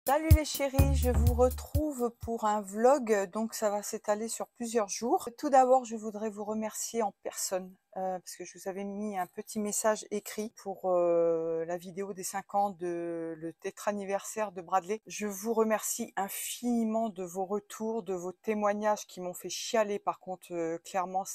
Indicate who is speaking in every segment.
Speaker 1: Salut les chéris, je vous retrouve pour un vlog, donc ça va s'étaler sur plusieurs jours. Tout d'abord, je voudrais vous remercier en personne, parce que je vous avais mis un petit message écrit pour la vidéo des 5 ans de le tétra-anniversaire de Bradley. Je vous remercie infiniment de vos retours, de vos témoignages qui m'ont fait chialer. Par contre, clairement,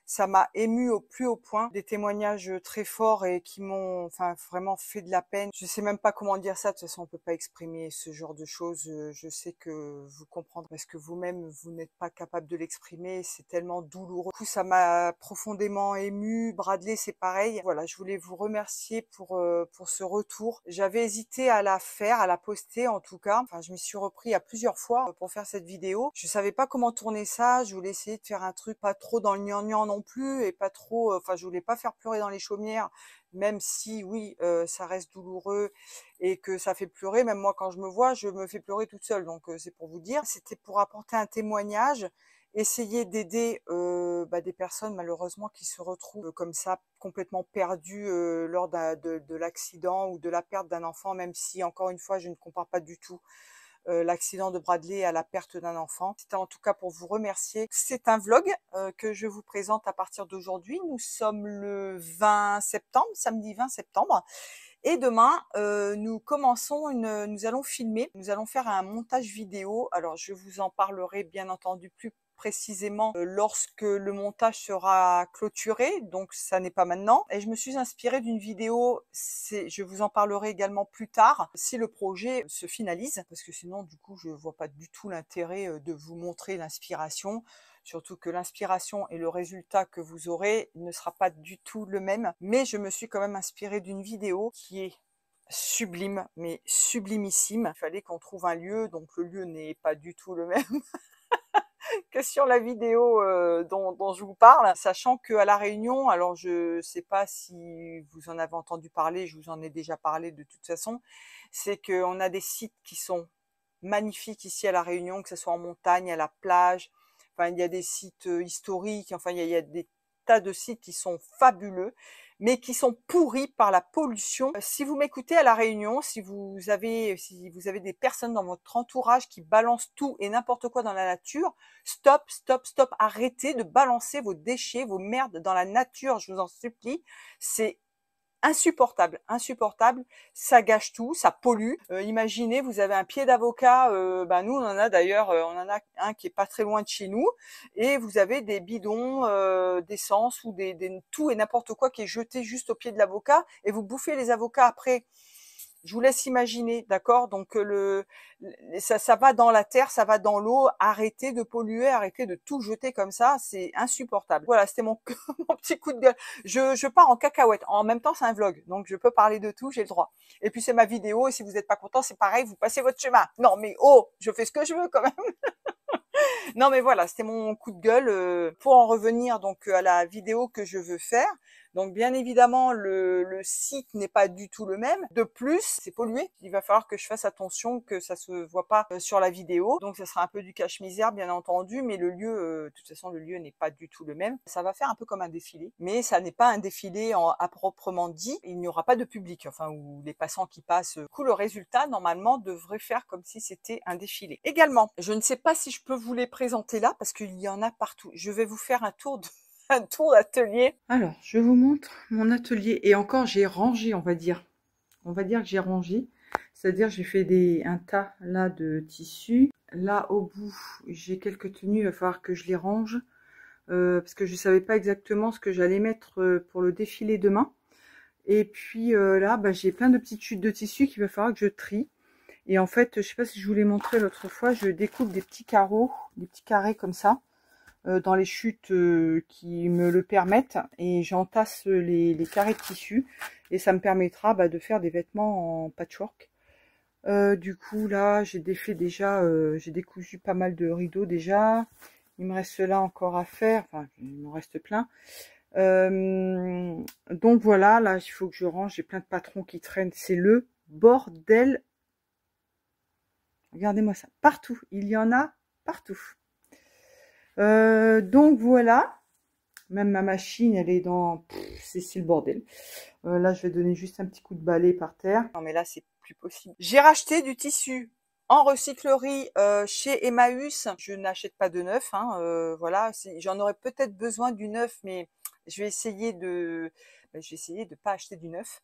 Speaker 1: ça m'a ému au plus haut point, des témoignages très forts et qui m'ont vraiment fait de la peine. Je sais même pas comment dire ça, de toute façon on peut pas exprimer ce genre de choses. Je sais que vous comprendrez parce que vous-même vous n'êtes pas capable de l'exprimer, c'est tellement douloureux. Du coup ça m'a profondément ému. Bradley c'est pareil. Voilà, je voulais vous remercier pour ce retour. J'avais hésité à la faire, à la poster en tout cas. Enfin je m'y suis repris à plusieurs fois pour faire cette vidéo. Je savais pas comment tourner ça, je voulais essayer de faire un truc pas trop dans le gnangnan non plus et pas trop, je voulais pas faire pleurer dans les chaumières, même si oui, ça reste douloureux et que ça fait pleurer. Même moi quand je me vois, je me fais pleurer toute seule, donc c'est pour vous dire. C'était pour apporter un témoignage, essayer d'aider des personnes malheureusement qui se retrouvent comme ça complètement perdues lors de l'accident ou de la perte d'un enfant, même si encore une fois je ne compare pas du tout l'accident de Bradley à la perte d'un enfant. C'était en tout cas pour vous remercier. C'est un vlog que je vous présente à partir d'aujourd'hui. Nous sommes le 20 septembre, samedi 20 septembre. Et demain, nous allons filmer, nous allons faire un montage vidéo. Alors, je vous en parlerai bien entendu plus précisément lorsque le montage sera clôturé, donc ça n'est pas maintenant. Et je me suis inspirée d'une vidéo, je vous en parlerai également plus tard, si le projet se finalise, parce que sinon, du coup, je vois pas du tout l'intérêt de vous montrer l'inspiration. Surtout que l'inspiration et le résultat que vous aurez ne sera pas du tout le même. Mais je me suis quand même inspirée d'une vidéo qui est sublime, mais sublimissime. Il fallait qu'on trouve un lieu, donc le lieu n'est pas du tout le même que sur la vidéo dont je vous parle. Sachant qu'à La Réunion, alors je sais pas si vous en avez entendu parler, je vous en ai déjà parlé de toute façon, c'est qu'on a des sites qui sont magnifiques ici à La Réunion, que ce soit en montagne, à la plage. Enfin, il y a des sites historiques, enfin, il y a des tas de sites qui sont fabuleux, mais qui sont pourris par la pollution. Si vous m'écoutez à La Réunion, si vous avez des personnes dans votre entourage qui balancent tout et n'importe quoi dans la nature, stop, stop, stop, arrêtez de balancer vos déchets, vos merdes dans la nature, je vous en supplie. C'est insupportable, insupportable, ça gâche tout, ça pollue. Imaginez, vous avez un pied d'avocat, nous on en a d'ailleurs, on en a un qui est pas très loin de chez nous, et vous avez des bidons d'essence ou tout et n'importe quoi qui est jeté juste au pied de l'avocat, et vous bouffez les avocats après. Je vous laisse imaginer, d'accord? Donc ça va dans la terre, ça va dans l'eau. Arrêtez de polluer, arrêtez de tout jeter comme ça, c'est insupportable. Voilà, c'était mon, mon petit coup de gueule. Je pars en cacahuète. En même temps, c'est un vlog, donc je peux parler de tout, j'ai le droit. Et puis c'est ma vidéo, et si vous n'êtes pas content, c'est pareil, vous passez votre chemin. Non mais oh, je fais ce que je veux quand même. Non mais voilà, c'était mon coup de gueule. Pour en revenir donc à la vidéo que je veux faire, donc bien évidemment le site n'est pas du tout le même. De plus, c'est pollué. Il va falloir que je fasse attention que ça se voit pas sur la vidéo. Donc ça sera un peu du cache-misère bien entendu, mais le lieu, de toute façon le lieu n'est pas du tout le même. Ça va faire un peu comme un défilé, mais ça n'est pas un défilé à proprement dit. Il n'y aura pas de public, enfin où les passants qui passent. Du coup, le résultat normalement devrait faire comme si c'était un défilé. Également, je ne sais pas si je peux vous les présenter là parce qu'il y en a partout. Je vais vous faire un tour d'atelier. Alors, je vous montre mon atelier. Et encore, j'ai rangé, on va dire. On va dire que j'ai rangé. C'est-à-dire, j'ai fait un tas là de tissus. Là, au bout, j'ai quelques tenues. Il va falloir que je les range. Parce que je ne savais pas exactement ce que j'allais mettre pour le défilé demain. Et puis là, j'ai plein de petites chutes de tissus qu'il va falloir que je trie. Et en fait, je sais pas si je vous l'ai montré l'autre fois, je découpe des petits carreaux, des petits carrés comme ça, dans les chutes qui me le permettent. Et j'entasse les carrés de tissu. Et ça me permettra de faire des vêtements en patchwork. Du coup, là, j'ai défait déjà, j'ai décousu pas mal de rideaux déjà. Il me reste là encore à faire, enfin, il m'en reste plein. Donc voilà, là, il faut que je range, j'ai plein de patrons qui traînent. C'est le bordel. Regardez-moi ça, partout, il y en a partout. Donc voilà, Même ma machine, elle est dans... C'est le bordel. Là, je vais donner juste un petit coup de balai par terre. Non, mais là, c'est plus possible. J'ai racheté du tissu en recyclerie chez Emmaüs. Je n'achète pas de neuf. Hein, voilà, j'en aurais peut-être besoin du neuf, mais je vais essayer de... pas acheter du neuf.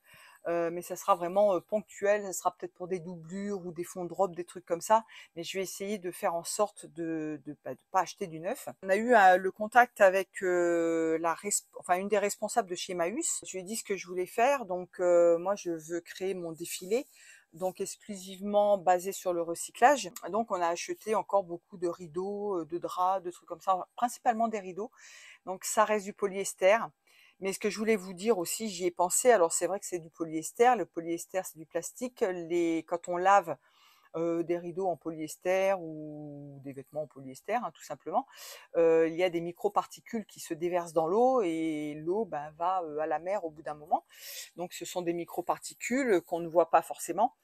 Speaker 1: Mais ça sera vraiment ponctuel, ça sera peut-être pour des doublures ou des fonds de robe, des trucs comme ça. Mais je vais essayer de faire en sorte de pas acheter du neuf. On a eu le contact avec une des responsables de chez Emmaüs. Je lui ai dit ce que je voulais faire. Donc moi, je veux créer mon défilé, donc exclusivement basé sur le recyclage. Donc on a acheté encore beaucoup de rideaux, de draps, de trucs comme ça, principalement des rideaux. Donc ça reste du polyester. Mais ce que je voulais vous dire aussi, j'y ai pensé. Alors c'est vrai que c'est du polyester. Le polyester, c'est du plastique. Quand on lave des rideaux en polyester ou des vêtements en polyester, hein, tout simplement, il y a des microparticules qui se déversent dans l'eau et l'eau va à la mer au bout d'un moment. Donc ce sont des microparticules qu'on ne voit pas forcément.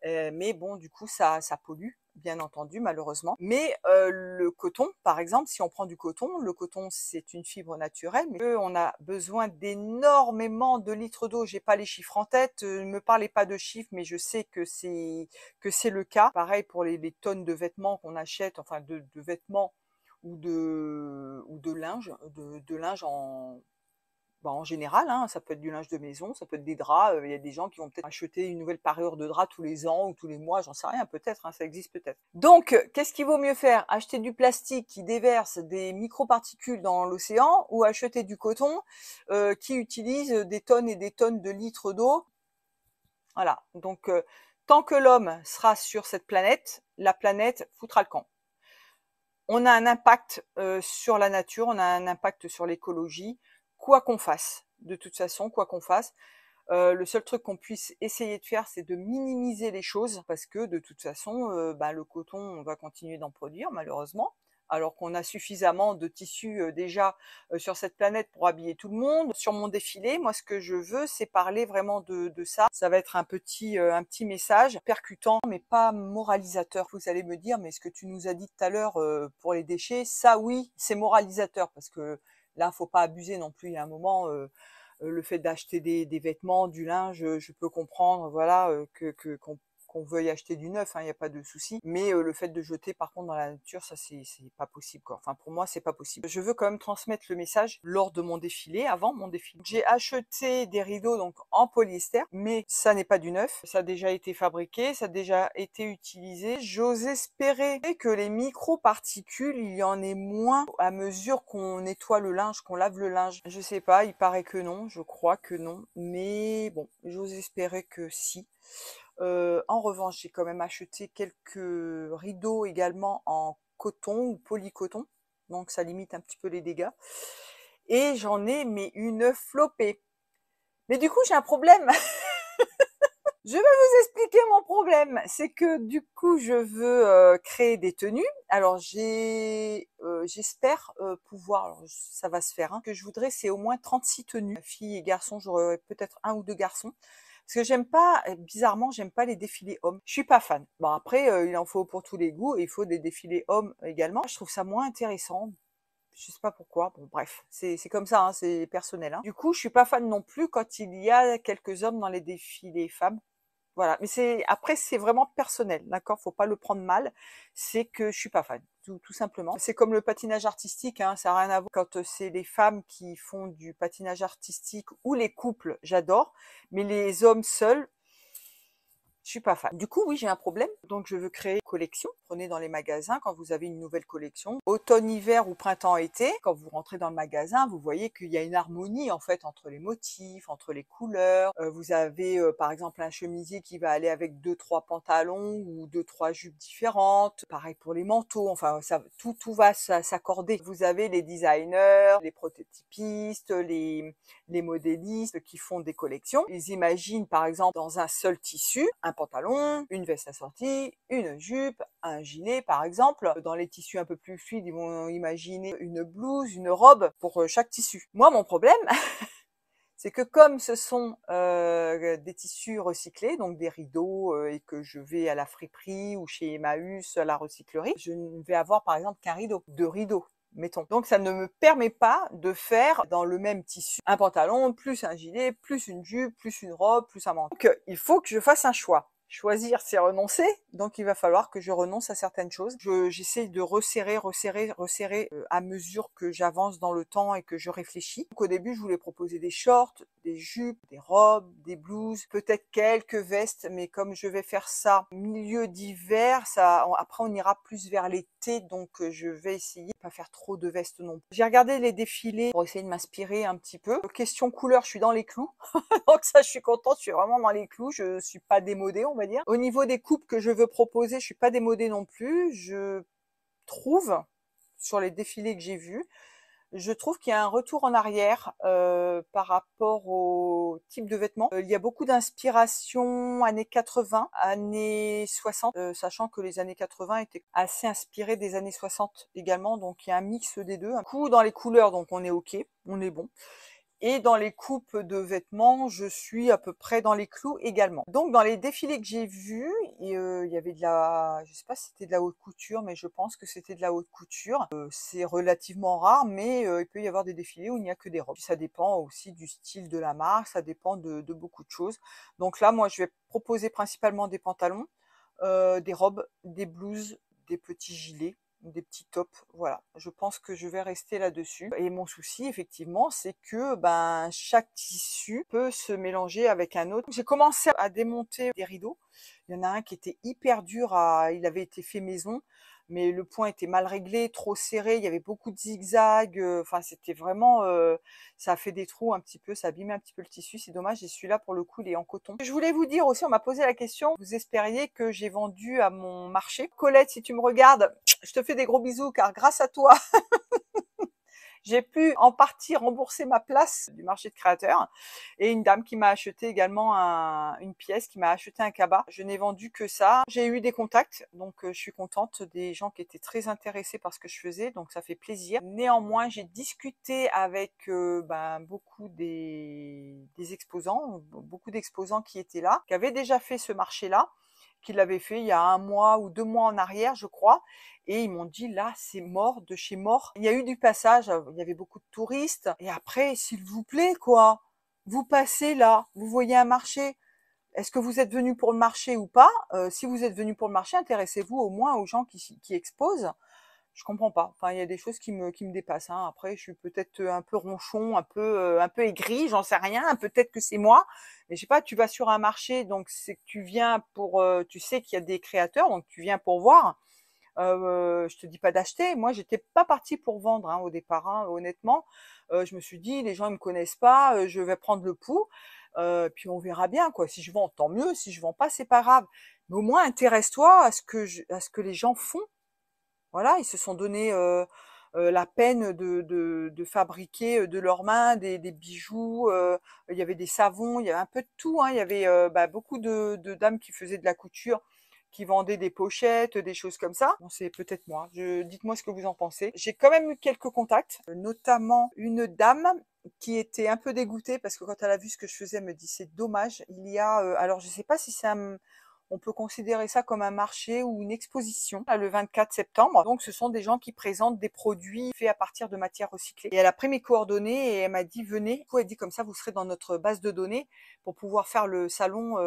Speaker 1: Mais bon, du coup, ça pollue, bien entendu, malheureusement. Mais le coton, par exemple, si on prend du coton, le coton, c'est une fibre naturelle, mais on a besoin d'énormément de litres d'eau. J'ai pas les chiffres en tête, ne me parlez pas de chiffres, mais je sais que c'est le cas. Pareil pour les tonnes de vêtements qu'on achète, enfin de vêtements ou de linge, de linge en général, hein, ça peut être du linge de maison, ça peut être des draps. Il y a des gens qui vont peut-être acheter une nouvelle parure de draps tous les ans ou tous les mois, j'en sais rien, peut-être, hein, ça existe peut-être. Donc, qu'est-ce qu'il vaut mieux faire? Acheter du plastique qui déverse des microparticules dans l'océan ou acheter du coton qui utilise des tonnes et des tonnes de litres d'eau? Voilà, donc tant que l'homme sera sur cette planète, la planète foutra le camp. On a un impact sur la nature, on a un impact sur l'écologie, quoi qu'on fasse. De toute façon, quoi qu'on fasse, le seul truc qu'on puisse essayer de faire, c'est de minimiser les choses, parce que de toute façon, le coton, on va continuer d'en produire malheureusement, alors qu'on a suffisamment de tissus déjà sur cette planète pour habiller tout le monde. Sur mon défilé, moi, ce que je veux, c'est parler vraiment de ça. Ça va être un petit message percutant, mais pas moralisateur. Vous allez me dire, mais ce que tu nous as dit tout à l'heure pour les déchets, ça oui, c'est moralisateur, parce que là, faut pas abuser non plus. Il y a un moment, le fait d'acheter des vêtements, du linge, je peux comprendre, voilà, qu'on veuille acheter du neuf, hein, il n'y a pas de souci. Mais le fait de jeter, par contre, dans la nature, ça, c'est pas possible, quoi. Enfin, pour moi, c'est pas possible. Je veux quand même transmettre le message lors de mon défilé, avant mon défilé. J'ai acheté des rideaux donc en polyester, mais ça n'est pas du neuf. Ça a déjà été fabriqué, ça a déjà été utilisé. J'ose espérer que les microparticules, il y en ait moins à mesure qu'on nettoie le linge, qu'on lave le linge. Je sais pas, il paraît que non, je crois que non. Mais bon, j'ose espérer que si. En revanche, j'ai quand même acheté quelques rideaux également en coton ou polycoton, donc ça limite un petit peu les dégâts. Et j'en ai mais une flopée. Mais du coup, j'ai un problème. Je vais vous expliquer mon problème. C'est que du coup, je veux créer des tenues. Alors, j'espère pouvoir, alors, ça va se faire, hein. Ce que je voudrais, c'est au moins 36 tenues. Filles et garçons, j'aurais peut-être un ou deux garçons. Parce que j'aime pas, bizarrement, j'aime pas les défilés hommes. Je suis pas fan. Bon, après, il en faut pour tous les goûts et il faut des défilés hommes également. Je trouve ça moins intéressant. Je sais pas pourquoi. Bon, bref, c'est comme ça, hein, c'est personnel, hein. Du coup, je suis pas fan non plus quand il y a quelques hommes dans les défilés femmes. Voilà, mais après c'est vraiment personnel, d'accord? Faut pas le prendre mal. C'est que je suis pas fan, tout simplement. C'est comme le patinage artistique, hein, ça a rien à voir. Quand c'est les femmes qui font du patinage artistique ou les couples, j'adore. Mais les hommes seuls, je suis pas fan. Du coup, oui, j'ai un problème. Donc, je veux créer une collection. Prenez dans les magasins quand vous avez une nouvelle collection. Automne, hiver ou printemps, été. Quand vous rentrez dans le magasin, vous voyez qu'il y a une harmonie, en fait, entre les motifs, entre les couleurs. Vous avez, par exemple, un chemisier qui va aller avec deux, trois pantalons ou deux, trois jupes différentes. Pareil pour les manteaux. Enfin, tout va s'accorder. Vous avez les designers, les prototypistes, les modélistes qui font des collections. Ils imaginent par exemple dans un seul tissu, un pantalon, une veste assortie, une jupe, un gilet par exemple. Dans les tissus un peu plus fluides, ils vont imaginer une blouse, une robe pour chaque tissu. Moi, mon problème, c'est que comme ce sont des tissus recyclés, donc des rideaux, et que je vais à la friperie ou chez Emmaüs à la recyclerie, je ne vais avoir par exemple qu'un rideau, deux rideaux. mettons. Donc ça ne me permet pas de faire dans le même tissu un pantalon, plus un gilet, plus une jupe, plus une robe, plus un manteau. Donc il faut que je fasse un choix. Choisir, c'est renoncer, donc il va falloir que je renonce à certaines choses. J'essaie de resserrer, resserrer à mesure que j'avance dans le temps et que je réfléchis. Donc au début, je voulais proposer des shorts, des jupes, des robes, des blouses, peut-être quelques vestes, mais comme je vais faire ça milieu d'hiver, après on ira plus vers l'été, donc je vais essayer de pas faire trop de vestes non plus. J'ai regardé les défilés pour essayer de m'inspirer un petit peu. Question couleur, je suis dans les clous. Donc ça, je suis contente, je suis vraiment dans les clous, je suis pas démodée, on va dire. Au niveau des coupes que je veux proposer, je suis pas démodée non plus. Je trouve, sur les défilés que j'ai vus, je trouve qu'il y a un retour en arrière par rapport au type de vêtements. Il y a beaucoup d'inspiration années 80, années 60, sachant que les années 80 étaient assez inspirées des années 60 également, donc il y a un mix des deux. Un coup dans les couleurs, donc on est ok, on est bon. Et dans les coupes de vêtements, je suis à peu près dans les clous également. Donc dans les défilés que j'ai vus, il y avait de la, je sais pas si c'était de la haute couture, mais je pense que c'était de la haute couture. C'est relativement rare, mais il peut y avoir des défilés où il n'y a que des robes. Ça dépend aussi du style de la marque, ça dépend de beaucoup de choses. Donc là, moi, je vais proposer principalement des pantalons, des robes, des blouses, des petits gilets, des petits tops, voilà. Je pense que je vais rester là-dessus. Et mon souci, effectivement, c'est que ben chaque tissu peut se mélanger avec un autre. J'ai commencé à démonter des rideaux. Il y en a un qui était hyper dur il avait été fait maison, mais le point était mal réglé, trop serré, il y avait beaucoup de zigzags. Enfin, c'était vraiment, ça a fait des trous un petit peu, ça abîmait un petit peu le tissu. C'est dommage. Et celui-là, pour le coup, il est en coton. Je voulais vous dire aussi, on m'a posé la question, vous espériez que j'ai vendu à mon marché. Colette, si tu me regardes, je te fais des gros bisous, car grâce à toi, j'ai pu en partie rembourser ma place du marché de créateurs. Et une dame qui m'a acheté également une pièce, qui m'a acheté un cabas. Je n'ai vendu que ça. J'ai eu des contacts, donc je suis contente, des gens qui étaient très intéressés par ce que je faisais, donc ça fait plaisir. Néanmoins, j'ai discuté avec beaucoup des exposants, beaucoup d'exposants qui étaient là, qui avaient déjà fait ce marché-là, qui l'avaient fait il y a 1 mois ou 2 mois en arrière, je crois. Et ils m'ont dit, là, c'est mort de chez mort. Il y a eu du passage, il y avait beaucoup de touristes. Et après, s'il vous plaît, quoi, vous passez là, vous voyez un marché. Est-ce que vous êtes venu pour le marché ou pas? Si vous êtes venu pour le marché, intéressez-vous au moins aux gens qui exposent. Je comprends pas. Enfin, il y a des choses qui me dépassent, hein. Après, je suis peut-être un peu ronchon, un peu aigri, j'en sais rien. Peut-être que c'est moi. Mais je sais pas, tu vas sur un marché, donc c'est que tu viens pour, tu sais qu'il y a des créateurs, donc tu viens pour voir. Je te dis pas d'acheter. Moi, j'étais pas partie pour vendre, hein, au départ, hein, honnêtement. Je me suis dit, les gens ils me connaissent pas, je vais prendre le pouls, puis on verra bien, quoi. Si je vends, tant mieux. Si je vends pas, c'est pas grave. Mais au moins, intéresse-toi à ce que les gens font. Voilà, ils se sont donné la peine de fabriquer de leurs mains des bijoux. Il y avait des savons, il y avait un peu de tout, hein. Il y avait beaucoup de dames qui faisaient de la couture, qui vendaient des pochettes, des choses comme ça. Bon, c'est peut-être moi. Dites-moi ce que vous en pensez. J'ai quand même eu quelques contacts, notamment une dame qui était un peu dégoûtée parce que quand elle a vu ce que je faisais, elle me dit c'est dommage. Il y a, alors je sais pas si c'est on peut considérer ça comme un marché ou une exposition, là, le 24 septembre. Donc, ce sont des gens qui présentent des produits faits à partir de matières recyclées. Et elle a pris mes coordonnées et elle m'a dit, venez. Du coup, elle dit, comme ça, vous serez dans notre base de données pour pouvoir faire le salon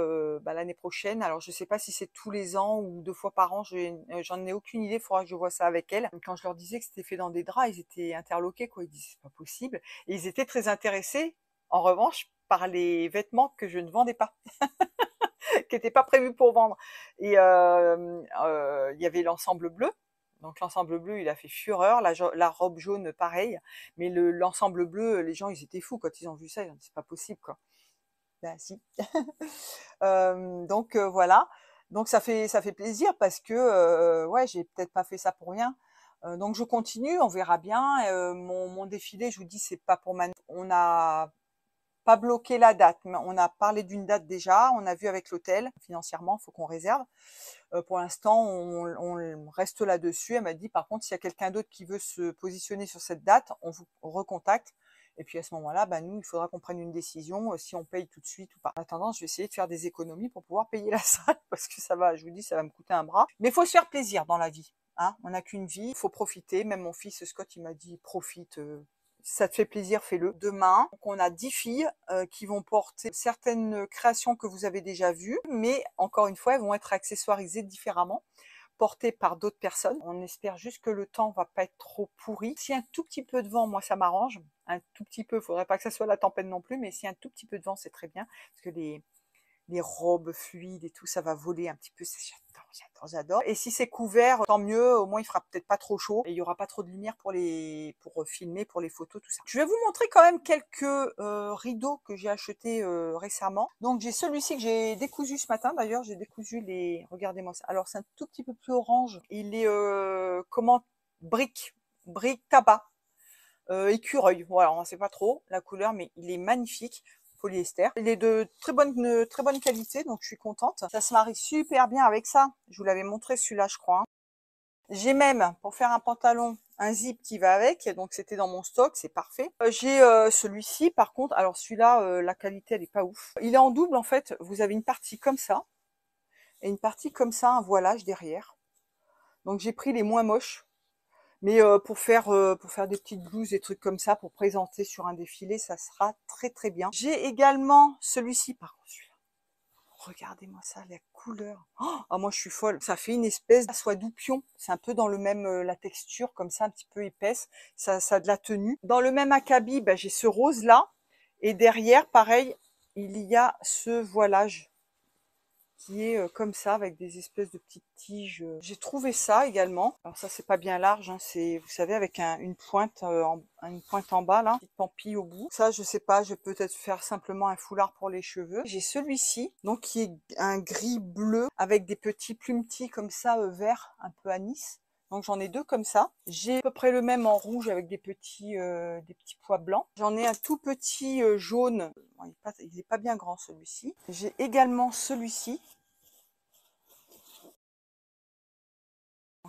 Speaker 1: l'année prochaine. Alors, je sais pas si c'est tous les ans ou 2 fois par an. J'en ai aucune idée. Il faudra que je vois ça avec elle. Quand je leur disais que c'était fait dans des draps, ils étaient interloqués, quoi. Ils disaient, c'est pas possible. Et ils étaient très intéressés, en revanche, par les vêtements que je ne vendais pas. Qui n'était pas prévu pour vendre. Et il y avait l'ensemble bleu. Donc l'ensemble bleu, il a fait fureur. La robe jaune, pareil. Mais l'ensemble bleu, les gens, ils étaient fous quand ils ont vu ça. Ils ont dit, c'est pas possible, quoi. Ben si. Donc voilà. Donc ça fait plaisir parce que ouais, j'ai peut-être pas fait ça pour rien. Donc je continue, on verra bien. Mon défilé, je vous dis, c'est pas pour maintenant. On a pas bloqué la date, mais on a parlé d'une date déjà, on a vu avec l'hôtel, financièrement, il faut qu'on réserve. Pour l'instant, on reste là-dessus. Elle m'a dit, par contre, s'il y a quelqu'un d'autre qui veut se positionner sur cette date, on vous recontacte. Et puis à ce moment-là, nous, il faudra qu'on prenne une décision, si on paye tout de suite ou pas. En attendant, je vais essayer de faire des économies pour pouvoir payer la salle, parce que ça va, je vous dis, ça va me coûter un bras. Mais il faut se faire plaisir dans la vie. Hein, on n'a qu'une vie, il faut profiter. Même mon fils Scott, il m'a dit profite. Si ça te fait plaisir, fais-le. Demain, donc on a 10 filles qui vont porter certaines créations que vous avez déjà vues, mais encore une fois, elles vont être accessoirisées différemment, portées par d'autres personnes. On espère juste que le temps va pas être trop pourri. Si un tout petit peu de vent, moi ça m'arrange. Un tout petit peu, faudrait pas que ça soit la tempête non plus, mais si un tout petit peu de vent, c'est très bien, parce que les robes fluides et tout, ça va voler un petit peu. J'adore, j'adore, j'adore. Et si c'est couvert, tant mieux. Au moins, il fera peut-être pas trop chaud et il y aura pas trop de lumière pour filmer, pour les photos, tout ça. Je vais vous montrer quand même quelques rideaux que j'ai achetés récemment. Donc, j'ai celui-ci que j'ai décousu ce matin. D'ailleurs, j'ai décousu regardez-moi ça. Alors, c'est un tout petit peu plus orange. Il est, brique tabac. Écureuil, voilà, on ne sait pas trop la couleur, mais il est magnifique, polyester. Il est de très bonne qualité, donc je suis contente. Ça se marie super bien avec ça. Je vous l'avais montré celui-là, je crois. Hein. J'ai même, pour faire un pantalon, un zip qui va avec, donc c'était dans mon stock, c'est parfait. J'ai celui-ci, par contre, alors celui-là, la qualité, elle est pas ouf. Il est en double, en fait. Vous avez une partie comme ça, et une partie comme ça, un voilage derrière. Donc j'ai pris les moins moches. Mais pour faire des petites blouses, des trucs comme ça, pour présenter sur un défilé, ça sera très très bien. J'ai également celui-ci, par contre, celui-là. Regardez-moi ça, la couleur. Oh, ah, moi je suis folle. Ça fait une espèce de soie doupion. C'est un peu dans le même, la texture, comme ça, un petit peu épaisse. Ça a de la tenue. Dans le même acabit, bah, j'ai ce rose-là. Et derrière, pareil, il y a ce voilage qui est comme ça avec des espèces de petites tiges. J'ai trouvé ça également. Alors ça c'est pas bien large, hein, c'est vous savez avec une pointe en bas là, une petite pampille au bout. Ça je sais pas, je vais peut-être faire simplement un foulard pour les cheveux. J'ai celui-ci donc qui est un gris bleu avec des petits plumetis comme ça vert un peu anis. Donc j'en ai deux comme ça. J'ai à peu près le même en rouge avec des petits pois blancs. J'en ai un tout petit jaune. Bon, il est pas bien grand celui-ci. J'ai également celui-ci.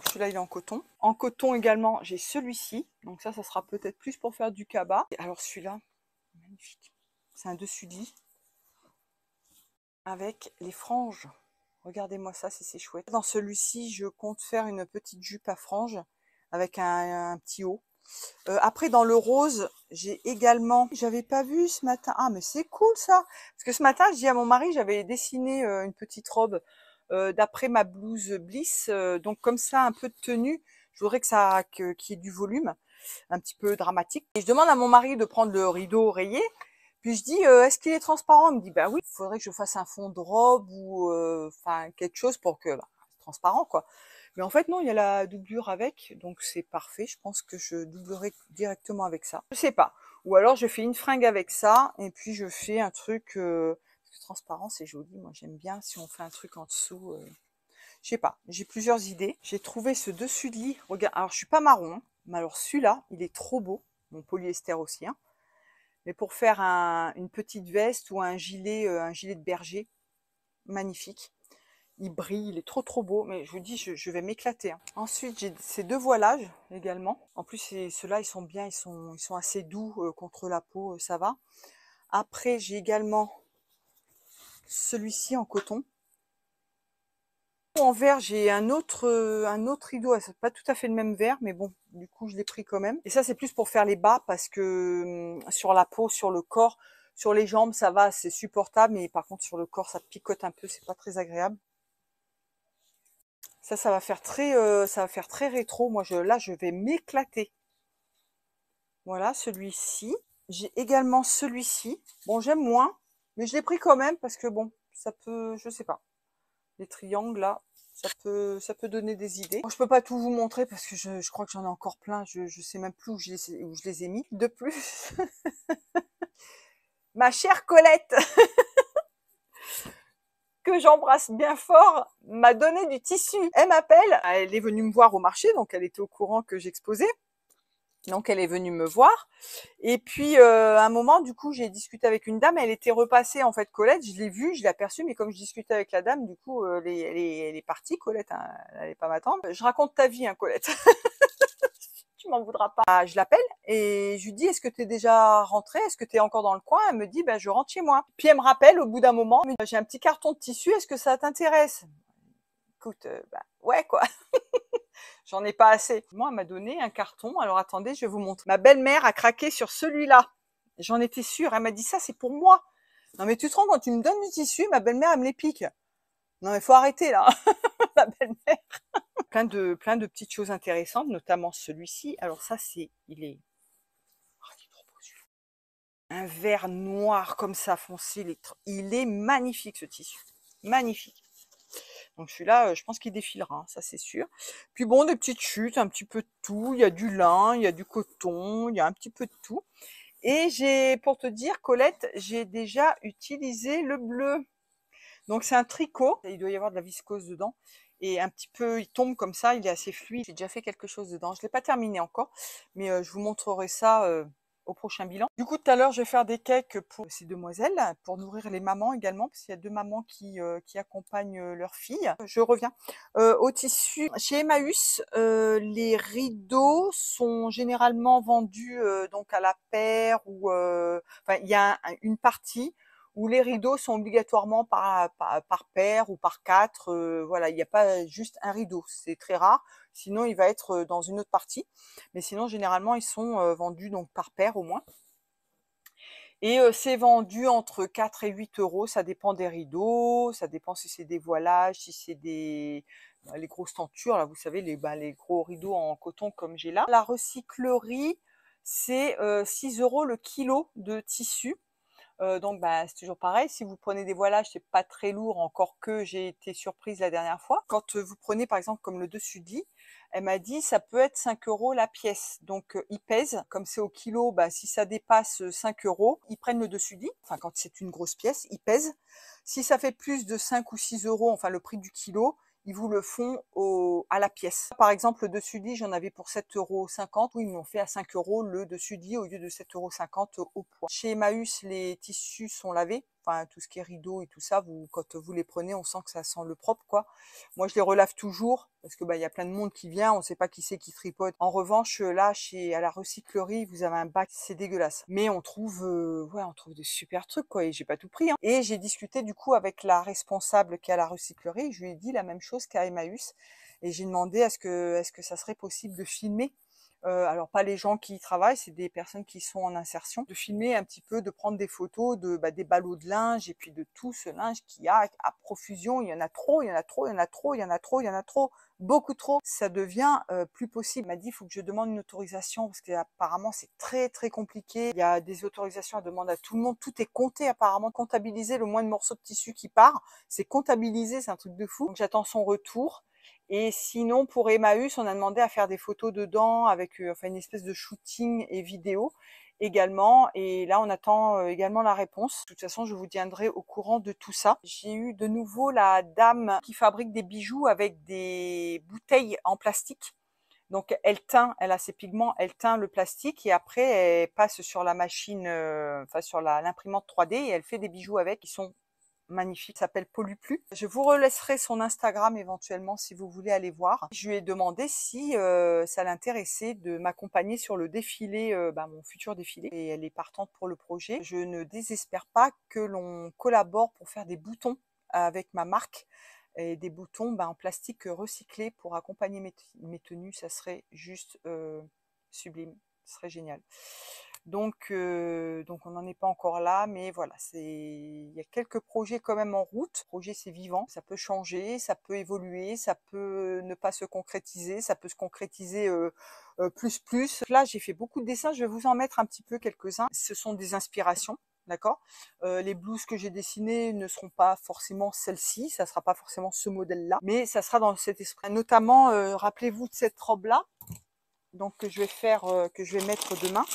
Speaker 1: Celui-là, il est en coton. En coton également, j'ai celui-ci. Donc ça sera peut-être plus pour faire du cabas. Et alors celui-là, magnifique. C'est un dessus-lit avec les franges. Regardez-moi ça, si c'est chouette. Dans celui-ci, je compte faire une petite jupe à franges avec un petit haut. Après, dans le rose, j'ai également... J'avais pas vu ce matin. Ah, mais c'est cool ça. Parce que ce matin, je dis à mon mari, j'avais dessiné une petite robe d'après ma blouse Bliss. Donc comme ça, un peu de tenue. Je voudrais qu'il y ait du volume, un petit peu dramatique. Et je demande à mon mari de prendre le rideau rayé. Puis je dis, est-ce qu'il est transparent? Il me dit, bah oui, il faudrait que je fasse un fond de robe ou enfin quelque chose pour que... Bah, c'est transparent, quoi. Mais en fait, non, il y a la doublure avec, donc c'est parfait. Je pense que je doublerai directement avec ça. Je sais pas. Ou alors, je fais une fringue avec ça, et puis je fais un truc... parce que transparent, c'est joli. Moi, j'aime bien si on fait un truc en dessous. Je sais pas. J'ai plusieurs idées. J'ai trouvé ce dessus de lit. Regarde, alors je suis pas marron, hein, mais alors celui-là, il est trop beau. Mon polyester aussi, hein. Mais pour faire une petite veste ou un gilet de berger, magnifique. Il brille, il est trop trop beau, mais je vous dis, je vais m'éclater. Hein. Ensuite, j'ai ces deux voilages également. En plus, ceux-là, ils sont bien, ils sont assez doux contre la peau, ça va. Après, j'ai également celui-ci en coton. En vert, j'ai un autre rideau, c'est pas tout à fait le même vert, mais bon, du coup, je l'ai pris quand même. Et ça, c'est plus pour faire les bas, parce que sur la peau, sur le corps, sur les jambes, ça va, c'est supportable, mais par contre, sur le corps, ça picote un peu, c'est pas très agréable. Ça va faire très rétro. Moi, là, je vais m'éclater. Voilà, celui-ci. J'ai également celui-ci. Bon, j'aime moins, mais je l'ai pris quand même parce que bon, ça peut, je sais pas. Les triangles là, ça peut donner des idées. Bon, je peux pas tout vous montrer parce que je crois que j'en ai encore plein. Je sais même plus où je les ai mis. De plus, ma chère Colette, que j'embrasse bien fort, m'a donné du tissu. Elle m'appelle, elle est venue me voir au marché, donc elle était au courant que j'exposais. Donc elle est venue me voir. Et puis à un moment, du coup, j'ai discuté avec une dame. Elle était repassée en fait, Colette. Je l'ai vue, je l'ai aperçue, mais comme je discutais avec la dame, du coup, elle est partie, Colette. Hein, elle n'allait pas m'attendre. Je raconte ta vie, hein, Colette. Tu m'en voudras pas. Je l'appelle et je lui dis, est-ce que tu es déjà rentrée? Est-ce que tu es encore dans le coin? Elle me dit, ben, je rentre chez moi. Puis elle me rappelle au bout d'un moment, j'ai un petit carton de tissu, est-ce que ça t'intéresse? Écoute, bah, ouais quoi. J'en ai pas assez. Moi, elle m'a donné un carton. Alors attendez, je vais vous montrer. Ma belle-mère a craqué sur celui-là. J'en étais sûre. Elle m'a dit ça, c'est pour moi. Non mais tu te rends quand tu me donnes du tissu, ma belle-mère elle me les pique. Non mais faut arrêter là, ma belle-mère. Plein de petites choses intéressantes, notamment celui-ci. Alors ça c'est, il est, oh, il est trop beau celui-là. Un vert noir comme ça foncé, il est magnifique ce tissu, magnifique. Donc celui-là, je pense qu'il défilera, hein, ça c'est sûr. Puis bon, des petites chutes, un petit peu de tout. Il y a du lin, il y a du coton, il y a un petit peu de tout. Et j'ai, pour te dire, Colette, j'ai déjà utilisé le bleu. Donc c'est un tricot, il doit y avoir de la viscose dedans. Et un petit peu, il tombe comme ça, il est assez fluide. J'ai déjà fait quelque chose dedans. Je ne l'ai pas terminé encore, mais je vous montrerai ça au prochain bilan. Du coup, tout à l'heure, je vais faire des cakes pour ces demoiselles, pour nourrir les mamans également, parce qu'il y a 2 mamans qui accompagnent leurs filles. Je reviens. Au tissu, chez Emmaüs, les rideaux sont généralement vendus donc à la paire ou enfin, il y a une partie où les rideaux sont obligatoirement par paire ou par 4. Voilà, il n'y a pas juste un rideau, c'est très rare. Sinon, il va être dans une autre partie. Mais sinon, généralement, ils sont vendus donc par paire au moins. Et c'est vendu entre 4 et 8 euros. Ça dépend des rideaux, ça dépend si c'est des voilages, si c'est des les grosses tentures, là, vous savez, les gros rideaux en coton comme j'ai là. La recyclerie, c'est 6 euros le kilo de tissu. Donc c'est toujours pareil, si vous prenez des voilages, c'est pas très lourd, encore que j'ai été surprise la dernière fois. Quand vous prenez par exemple comme le dessus de lit, elle m'a dit ça peut être 5 euros la pièce. Donc ils pèsent, comme c'est au kilo, si ça dépasse 5 euros, ils prennent le dessus de lit. Enfin quand c'est une grosse pièce, ils pèsent. Si ça fait plus de 5 ou 6 euros, enfin le prix du kilo, ils vous le font à la pièce. Par exemple, le dessus de lit, j'en avais pour 7,50 €. Ils m'ont fait à 5 euros le dessus de lit au lieu de 7,50 € au poids. Chez Emmaüs, les tissus sont lavés. Enfin, tout ce qui est rideau et tout ça, quand vous les prenez, on sent que ça sent le propre, quoi. Moi, je les relave toujours parce que il y a plein de monde qui vient, on ne sait pas qui c'est qui tripote. En revanche, là, à la recyclerie, vous avez un bac, c'est dégueulasse. Mais on trouve, ouais, on trouve des super trucs, quoi. Et j'ai pas tout pris, hein. Et j'ai discuté du coup avec la responsable qui est à la recyclerie. Je lui ai dit la même chose qu'à Emmaüs. Et j'ai demandé est-ce que ça serait possible de filmer alors pas les gens qui y travaillent, c'est des personnes qui sont en insertion, de filmer un petit peu, de prendre des photos des ballots de linge et puis de tout ce linge qu'il y a à profusion. Il y en a trop, il y en a trop, il y en a trop, il y en a trop, il y en a trop, beaucoup trop. Ça devient plus possible. Il m'a dit il faut que je demande une autorisation parce qu'apparemment c'est très très compliqué. Il y a des autorisations à demander à tout le monde. Tout est compté apparemment, comptabilisé. Le moindre morceau de tissu qui part, c'est comptabilisé, c'est un truc de fou. Donc j'attends son retour. Et sinon, pour Emmaüs, on a demandé à faire des photos dedans avec enfin une espèce de shooting et vidéo également. Et là, on attend également la réponse. De toute façon, je vous tiendrai au courant de tout ça. J'ai eu de nouveau la dame qui fabrique des bijoux avec des bouteilles en plastique. Donc, elle teint, elle a ses pigments, elle teint le plastique et après, elle passe sur la machine, enfin sur l'imprimante 3D et elle fait des bijoux avec qui sont magnifique, s'appelle Pollue Plus. Je vous relaisserai son Instagram éventuellement si vous voulez aller voir. Je lui ai demandé si ça l'intéressait de m'accompagner sur le défilé, mon futur défilé, et elle est partante pour le projet. Je ne désespère pas que l'on collabore pour faire des boutons avec ma marque et des boutons en plastique recyclé pour accompagner mes tenues. Ça serait juste sublime, ce serait génial. Donc on n'en est pas encore là, mais voilà, il y a quelques projets quand même en route. Le projet, c'est vivant, ça peut changer, ça peut évoluer, ça peut ne pas se concrétiser, ça peut se concrétiser plus. Là, j'ai fait beaucoup de dessins, je vais vous en mettre un petit peu quelques-uns. Ce sont des inspirations. D'accord. Les blouses que j'ai dessinées ne seront pas forcément celles-ci, ça sera pas forcément ce modèle-là, mais ça sera dans cet esprit. Notamment, rappelez-vous de cette robe-là, donc que je vais mettre demain.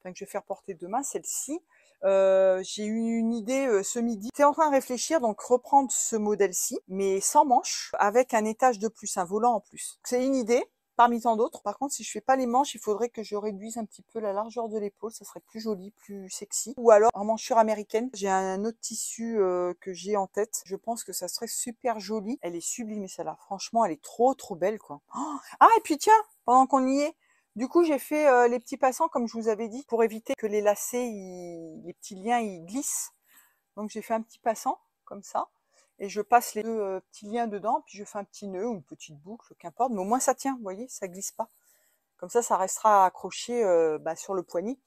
Speaker 1: Que je vais faire porter demain, celle-ci. J'ai eu une idée ce midi. J'étais en train de réfléchir, donc reprendre ce modèle-ci, mais sans manches, avec un étage de plus, un volant en plus. C'est une idée, parmi tant d'autres. Par contre, si je fais pas les manches, il faudrait que je réduise un petit peu la largeur de l'épaule, ça serait plus joli, plus sexy. Ou alors en manchure américaine. J'ai un autre tissu que j'ai en tête. Je pense que ça serait super joli. Elle est sublime, celle-là. Franchement, elle est trop belle, quoi. Oh, ah, et puis tiens, pendant qu'on y est, du coup, j'ai fait les petits passants, comme je vous avais dit, pour éviter que les lacets, les petits liens, ils glissent. Donc, j'ai fait un petit passant, comme ça. et je passe les deux petits liens dedans, puis je fais un petit nœud ou une petite boucle, qu'importe, mais au moins ça tient, vous voyez, ça glisse pas. Comme ça restera accroché sur le poignet.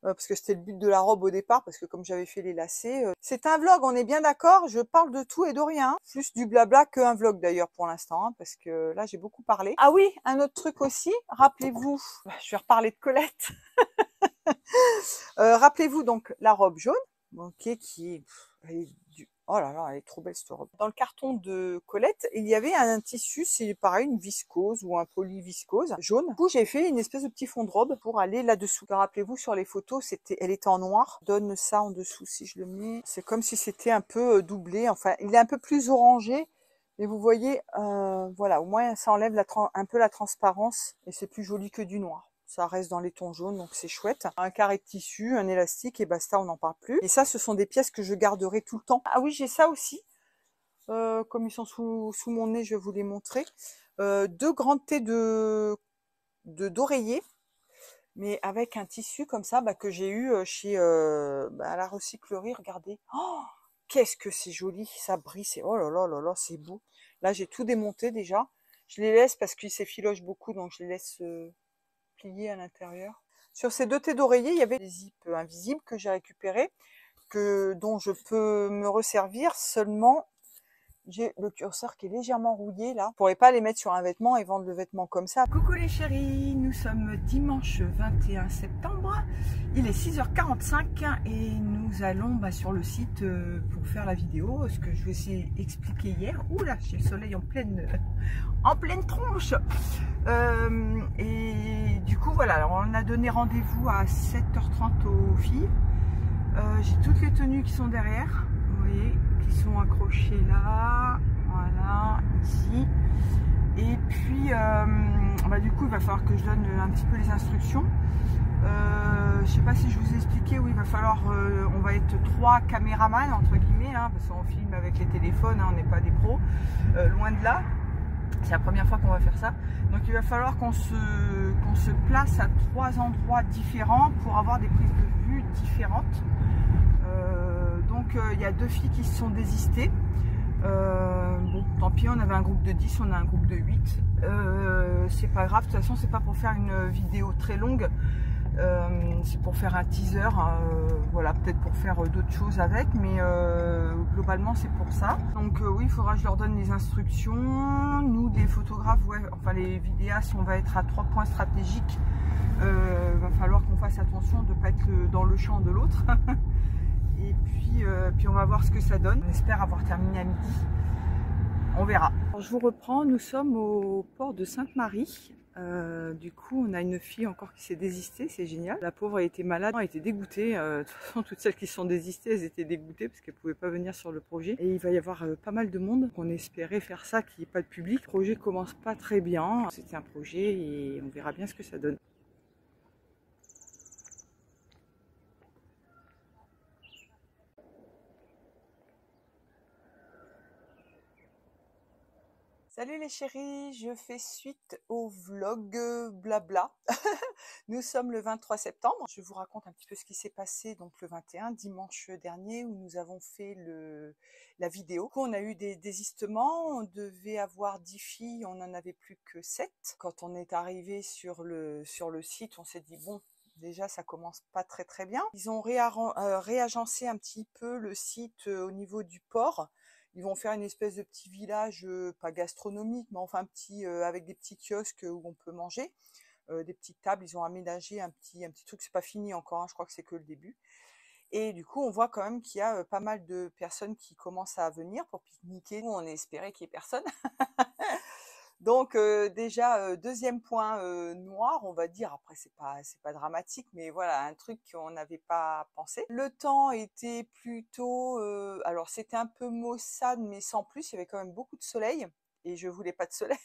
Speaker 1: Parce que c'était le but de la robe au départ, parce que comme j'avais fait les lacets. C'est un vlog, on est bien d'accord, je parle de tout et de rien. Plus du blabla qu'un vlog d'ailleurs pour l'instant, hein, parce que là j'ai beaucoup parlé. Ah oui, un autre truc aussi, rappelez-vous, je vais reparler de Colette. Rappelez-vous donc la robe jaune, ok, qui est, elle est oh là là, elle est trop belle cette robe. Dans le carton de Colette, il y avait un tissu, c'est pareil, une viscose ou un polyviscose jaune. Du coup, j'ai fait une espèce de petit fond de robe pour aller là-dessous. Rappelez-vous, sur les photos, elle était en noir. Je donne ça en dessous si je le mets. C'est comme si c'était un peu doublé. Enfin, il est un peu plus orangé. Mais vous voyez, voilà, au moins ça enlève un peu la transparence et c'est plus joli que du noir. Ça reste dans les tons jaunes, donc c'est chouette. Un carré de tissu, un élastique, et basta, on n'en parle plus. Et ça, ce sont des pièces que je garderai tout le temps. Ah oui, j'ai ça aussi. Comme ils sont sous mon nez, je vais vous les montrer. Deux grandes thés d'oreiller, mais avec un tissu comme ça que j'ai eu chez à la recyclerie. Regardez. Oh, qu'est-ce que c'est joli, ça brille. Oh là là là là, c'est beau. Là, j'ai tout démonté déjà. Je les laisse parce qu'ils s'effilochent beaucoup, donc je les laisse pliés à l'intérieur. Sur ces deux thés d'oreiller, il y avait des zips invisibles que j'ai récupérés, dont je peux me resservir seulement. J'ai le curseur qui est légèrement rouillé là. Je pourrais pas les mettre sur un vêtement et vendre le vêtement comme ça. Coucou les chéris, nous sommes dimanche 21 septembre. Il est 6h45 et nous allons sur le site pour faire la vidéo. Ce que je vais essayer d'expliquer hier. Ouh là, j'ai le soleil en pleine tronche. Et du coup voilà, alors on a donné rendez-vous à 7h30 aux filles. J'ai toutes les tenues qui sont derrière, vous voyez, qui sont accrochées là, voilà, ici. Et puis, du coup, il va falloir que je donne un petit peu les instructions. Je sais pas si je vous ai expliqué, oui, il va falloir, on va être 3 caméramans, entre guillemets, hein, parce qu'on filme avec les téléphones, hein, on n'est pas des pros, loin de là. C'est la première fois qu'on va faire ça. Donc il va falloir qu'on se place à 3 endroits différents pour avoir des prises de vue différentes. Donc il y a 2 filles qui se sont désistées. Bon, tant pis, on avait un groupe de 10, on a un groupe de 8. C'est pas grave, de toute façon, c'est pas pour faire une vidéo très longue. C'est pour faire un teaser, voilà, peut-être pour faire d'autres choses avec, mais globalement c'est pour ça. Donc oui, il faudra que je leur donne les instructions. Nous, des photographes, ouais, enfin les vidéastes, on va être à 3 points stratégiques. Va falloir qu'on fasse attention de ne pas être dans le champ de l'autre. Et puis on va voir ce que ça donne. On espère avoir terminé à midi. On verra. Alors, je vous reprends, nous sommes au port de Sainte-Marie. Du coup, on a une fille encore qui s'est désistée, c'est génial. La pauvre a été malade, elle était dégoûtée. De toute façon, toutes celles qui se sont désistées, elles étaient dégoûtées parce qu'elles ne pouvaient pas venir sur le projet. Et il va y avoir pas mal de monde. On espérait faire ça, qu'il n'y ait pas de public. Le projet commence pas très bien. C'était un projet et on verra bien ce que ça donne. Salut les chéris, je fais suite au vlog blabla. Nous sommes le 23 septembre. Je vous raconte un petit peu ce qui s'est passé donc le 21, dimanche dernier, où nous avons fait la vidéo. On a eu des désistements, on devait avoir 10 filles, on n'en avait plus que 7. Quand on est arrivé sur le site, on s'est dit bon, déjà ça commence pas très très bien. Ils ont réagencé un petit peu le site au niveau du port. Ils vont faire une espèce de petit village, pas gastronomique, mais enfin petit, avec des petits kiosques où on peut manger, des petites tables. Ils ont aménagé un petit truc, c'est pas fini encore, hein, je crois que c'est que le début. Et du coup, on voit quand même qu'il y a pas mal de personnes qui commencent à venir pour pique-niquer. Nous, on espérait qu'il n'y ait personne. Donc déjà, deuxième point noir, on va dire. Après, c'est pas dramatique, mais voilà, un truc qu'on n'avait pas pensé. Le temps était plutôt, alors c'était un peu maussade, mais sans plus. Il y avait quand même beaucoup de soleil, et je voulais pas de soleil.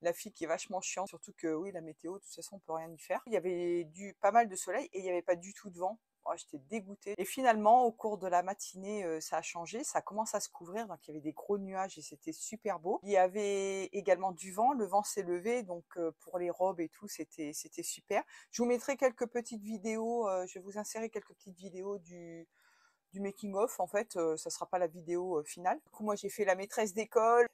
Speaker 1: La fille qui est vachement chiante, surtout que oui, la météo, de toute façon, on peut rien y faire. Il y avait pas mal de soleil et il n'y avait pas du tout de vent. Oh, j'étais dégoûtée. Et finalement, au cours de la matinée, ça a changé, ça commence à se couvrir, donc il y avait des gros nuages et c'était super beau. Il y avait également du vent, le vent s'est levé, donc pour les robes et tout, c'était super. Je vous mettrai quelques petites vidéos, je vais vous insérer quelques petites vidéos du du making of en fait, ça sera pas la vidéo, finale. Du coup, moi j'ai fait la maîtresse d'école,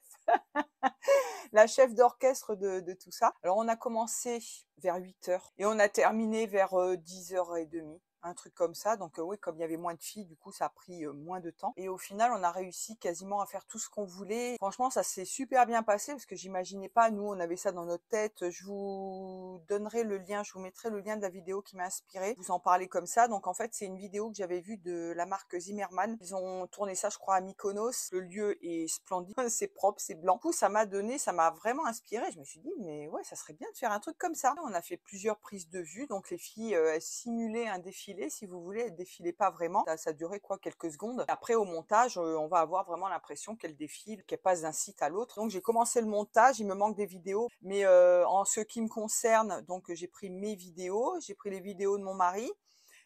Speaker 1: la chef d'orchestre de tout ça. Alors on a commencé vers 8 heures et on a terminé vers, 10h30, un truc comme ça. Donc, oui, comme il y avait moins de filles, du coup ça a pris, moins de temps et au final on a réussi quasiment à faire tout ce qu'on voulait. Franchement, ça s'est super bien passé parce que j'imaginais pas, nous on avait ça dans notre tête. Je vous donnerai le lien, je vous mettrai le lien de la vidéo qui m'a inspirée. Vous en parlez comme ça. Donc en fait, c'est une vidéo que j'avais vue de la marque Zimmermann. Ils ont tourné ça, je crois, à Mykonos. Le lieu est splendide, c'est propre, c'est blanc. Du coup, ça m'a vraiment inspirée. Je me suis dit: «Mais ouais, ça serait bien de faire un truc comme ça». On a fait plusieurs prises de vue, donc les filles, elles simulaient un défilé, si vous voulez. Elles défilaient pas vraiment. Ça durait quoi, quelques secondes. Après, au montage, on va avoir vraiment l'impression qu'elles défilent, qu'elles passent d'un site à l'autre. Donc j'ai commencé le montage, il me manque des vidéos, mais en ce qui me concerne, donc j'ai pris mes vidéos, j'ai pris les vidéos de mon mari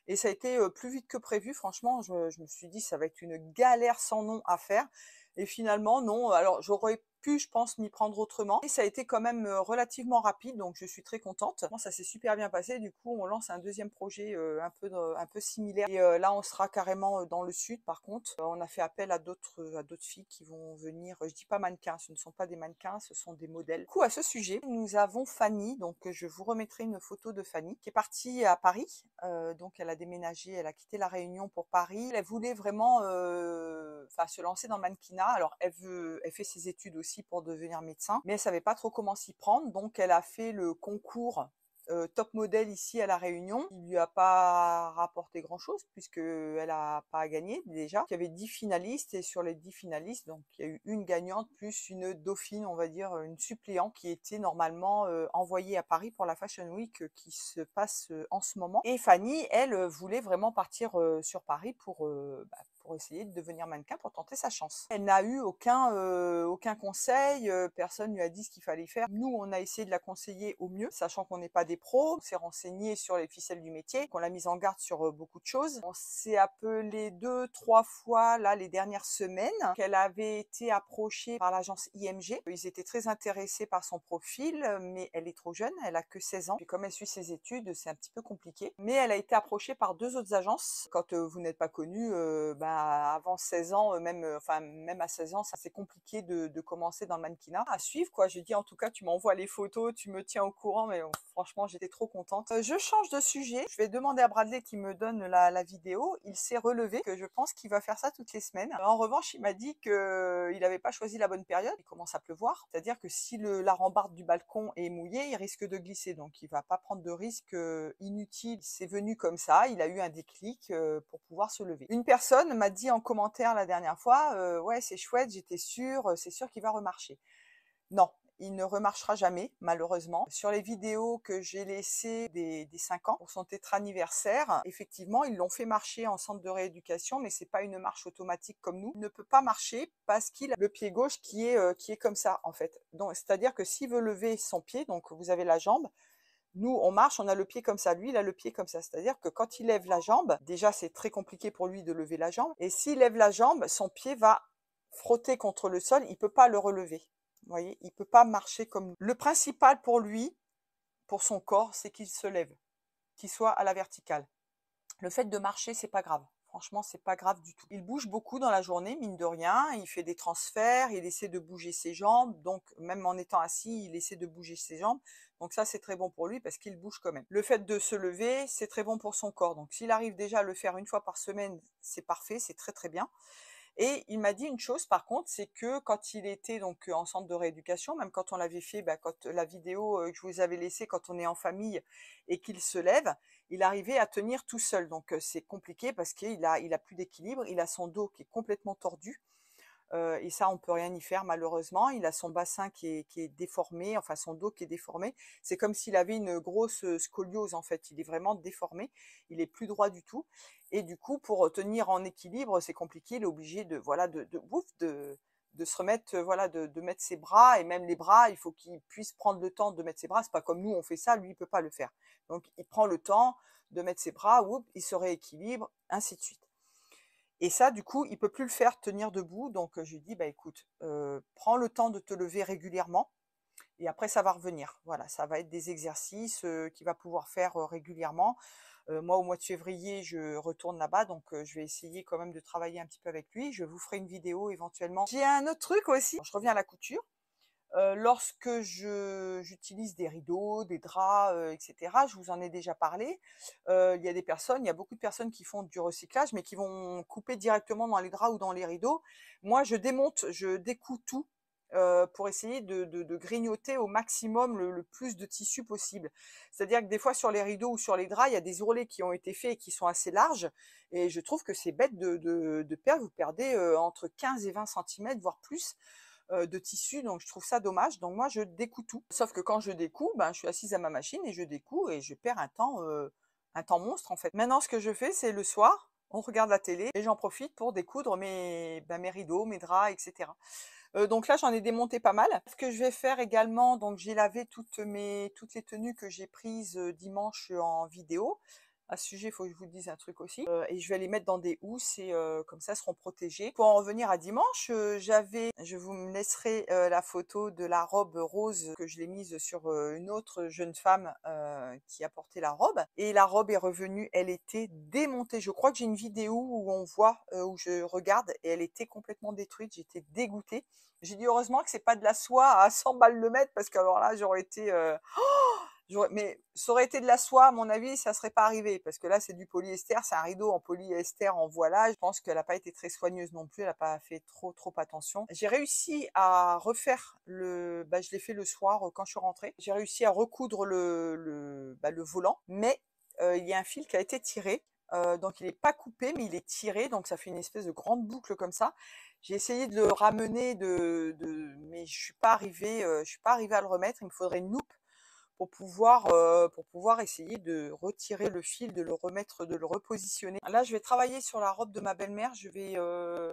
Speaker 1: et ça a été, plus vite que prévu. Franchement, je me suis dit: «Ça va être une galère sans nom à faire» et finalement non. Alors j'aurais pu, je pense, m'y prendre autrement et ça a été quand même, relativement rapide, donc je suis très contente. Bon, ça s'est super bien passé. Du coup, on lance un deuxième projet, un peu similaire et là, on sera carrément, dans le sud par contre. On a fait appel à d'autres filles qui vont venir, je dis pas mannequins, ce ne sont pas des mannequins, ce sont des modèles. Du coup, à ce sujet, nous avons Fanny, donc je vous remettrai une photo de Fanny qui est partie à Paris. Donc elle a déménagé, elle a quitté La Réunion pour Paris. Elle voulait vraiment, enfin, se lancer dans le mannequinat. Alors elle fait ses études aussi pour devenir médecin, mais elle savait pas trop comment s'y prendre, donc elle a fait le concours top modèle ici à La Réunion. Il lui a pas rapporté grand chose puisque elle a pas gagné déjà. Il y avait 10 finalistes et sur les 10 finalistes, donc il y a eu une gagnante plus une dauphine, on va dire une suppléante qui était normalement envoyée à Paris pour la Fashion Week qui se passe en ce moment. Et Fanny, elle, voulait vraiment partir sur Paris pour essayer de devenir mannequin, pour tenter sa chance. Elle n'a eu aucun conseil, personne lui a dit ce qu'il fallait faire. Nous, on a essayé de la conseiller au mieux, sachant qu'on n'est pas des pros. On s'est renseigné sur les ficelles du métier, qu'on l'a mise en garde sur beaucoup de choses. On s'est appelé 2, 3 fois là les dernières semaines, qu'elle avait été approchée par l'agence IMG. Ils étaient très intéressés par son profil, mais elle est trop jeune, elle a que 16 ans. Puis comme elle suit ses études, c'est un petit peu compliqué. Mais elle a été approchée par 2 autres agences. Quand vous n'êtes pas connu, avant 16 ans, même à 16 ans, ça c'est compliqué de commencer dans le mannequinat. À suivre quoi. J'ai dit en tout cas, tu m'envoies les photos, tu me tiens au courant, mais franchement, j'étais trop contente. Je change de sujet. Je vais demander à Bradley qui me donne la vidéo. Il s'est relevé, que je pense qu'il va faire ça toutes les semaines. En revanche, il m'a dit que il n'avait pas choisi la bonne période. Il commence à pleuvoir, c'est-à-dire que si la rambarde du balcon est mouillée, il risque de glisser. Donc, il va pas prendre de risques inutiles. C'est venu comme ça. Il a eu un déclic pour pouvoir se lever. Une personne m'a dit en commentaire la dernière fois, ouais, c'est chouette, j'étais sûre, c'est sûr qu'il va remarcher. Non, il ne remarchera jamais, malheureusement. Sur les vidéos que j'ai laissées des 5 ans pour son tétra-anniversaire, effectivement, ils l'ont fait marcher en centre de rééducation, mais c'est pas une marche automatique comme nous. Il ne peut pas marcher parce qu'il a le pied gauche qui est comme ça, en fait. Donc, c'est-à-dire que s'il veut lever son pied, donc vous avez la jambe, nous, on marche, on a le pied comme ça. Lui, il a le pied comme ça. C'est-à-dire que quand il lève la jambe, déjà, c'est très compliqué pour lui de lever la jambe. Et s'il lève la jambe, son pied va frotter contre le sol. Il peut pas le relever. Vous voyez, il peut pas marcher comme nous. Le principal pour lui, pour son corps, c'est qu'il se lève, qu'il soit à la verticale. Le fait de marcher, c'est pas grave. Franchement, c'est pas grave du tout. Il bouge beaucoup dans la journée, mine de rien. Il fait des transferts, il essaie de bouger ses jambes. Donc, même en étant assis, il essaie de bouger ses jambes. Donc ça, c'est très bon pour lui parce qu'il bouge quand même. Le fait de se lever, c'est très bon pour son corps. Donc, s'il arrive déjà à le faire une fois par semaine, c'est parfait, c'est très très bien. Et il m'a dit une chose par contre, c'est que quand il était donc en centre de rééducation, même quand on l'avait fait, quand la vidéo que je vous avais laissée quand on est en famille et qu'il se lève, il arrivait à tenir tout seul. Donc c'est compliqué parce qu'il a plus d'équilibre, il a son dos qui est complètement tordu. Et ça, on peut rien y faire malheureusement. Il a son bassin qui est déformé, enfin son dos qui est déformé. C'est comme s'il avait une grosse scoliose en fait. Il est vraiment déformé. Il est plus droit du tout. Et du coup, pour tenir en équilibre, c'est compliqué. Il est obligé de se remettre, de mettre ses bras et même les bras. Il faut qu'il puisse prendre le temps de mettre ses bras. C'est pas comme nous on fait ça. Lui, il peut pas le faire. Donc, il prend le temps de mettre ses bras. Il se rééquilibre, ainsi de suite. Et ça, du coup, il peut plus le faire tenir debout. Donc, je lui dis, bah écoute, prends le temps de te lever régulièrement et après ça va revenir. Voilà, ça va être des exercices qu'il va pouvoir faire régulièrement. Moi, au mois de février, je retourne là-bas, donc je vais essayer quand même de travailler un petit peu avec lui. Je vous ferai une vidéo éventuellement. J'ai un autre truc aussi, je reviens à la couture. Lorsque j'utilise des rideaux, des draps, et cetera, je vous en ai déjà parlé. Il y a beaucoup de personnes qui font du recyclage, mais qui vont couper directement dans les draps ou dans les rideaux. Moi, je découpe tout, pour essayer de grignoter au maximum le plus de tissu possible. C'est-à-dire que des fois sur les rideaux ou sur les draps, il y a des ourlets qui ont été faits et qui sont assez larges, et je trouve que c'est bête de perdre. Vous perdez, entre 15 et 20 centimètres, voire plus, de tissu, donc je trouve ça dommage. Donc moi, je découds tout. Sauf que quand je découds, ben, je suis assise à ma machine et je découds et je perds un temps monstre en fait. Maintenant, ce que je fais, c'est le soir, on regarde la télé et j'en profite pour découdre mes rideaux, mes draps, etc. Donc là, j'en ai démonté pas mal. Ce que je vais faire également, donc j'ai lavé toutes les tenues que j'ai prises dimanche en vidéo. À ce sujet, il faut que je vous dise un truc aussi. Et je vais les mettre dans des housses et comme ça, elles seront protégées. Pour en revenir à dimanche, je vous me laisserai la photo de la robe rose que je l'ai mise sur une autre jeune femme qui a porté la robe. Et la robe est revenue, elle était démontée. Je crois que j'ai une vidéo où on voit, où je regarde et elle était complètement détruite. J'étais dégoûtée. J'ai dit heureusement que c'est pas de la soie à 100 balles le mètre parce que alors là, j'aurais été... mais ça aurait été de la soie, à mon avis, ça serait pas arrivé, parce que là, c'est du polyester, c'est un rideau en polyester en voilage. Je pense qu'elle n'a pas été très soigneuse non plus, elle n'a pas fait trop attention. J'ai réussi à refaire je l'ai fait le soir quand je suis rentrée. J'ai réussi à recoudre le volant, mais il y a un fil qui a été tiré. Donc il n'est pas coupé, mais il est tiré, donc ça fait une espèce de grande boucle comme ça. J'ai essayé de le ramener, mais je suis pas arrivée à le remettre. Il me faudrait une loupe pour pouvoir essayer de retirer le fil, de le remettre, de le repositionner. Là, je vais travailler sur la robe de ma belle-mère.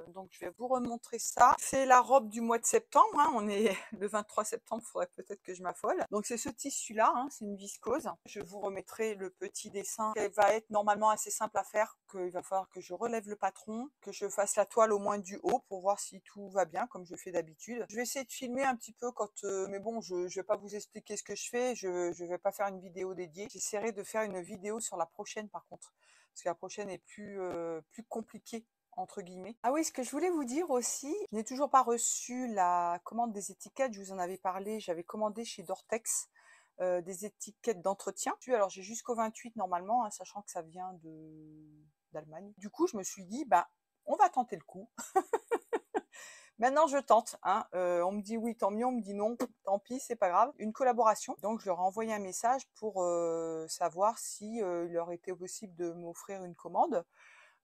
Speaker 1: Donc je vais vous remontrer ça. C'est la robe du mois de septembre, hein. On est le 23 septembre, il faudrait peut-être que je m'affole. Donc c'est ce tissu-là, hein, c'est une viscose. Je vous remettrai le petit dessin. Elle va être normalement assez simple à faire, qu'il va falloir que je relève le patron, que je fasse la toile au moins du haut pour voir si tout va bien, comme je fais d'habitude. Je vais essayer de filmer un petit peu mais bon, je vais pas vous expliquer ce que je fais. Je vais pas faire une vidéo dédiée. J'essaierai de faire une vidéo sur la prochaine par contre, parce que la prochaine est plus compliquée entre guillemets. Ah oui, ce que je voulais vous dire aussi, je n'ai toujours pas reçu la commande des étiquettes. Je vous en avais parlé. J'avais commandé chez Dortex des étiquettes d'entretien. Alors j'ai jusqu'au 28 normalement, hein, sachant que ça vient d'Allemagne. Du coup, je me suis dit, bah, on va tenter le coup. Maintenant, je tente, hein. On me dit oui, tant mieux. On me dit non, tant pis, c'est pas grave. Une collaboration. Donc, je leur ai envoyé un message pour savoir si il leur était possible de m'offrir une commande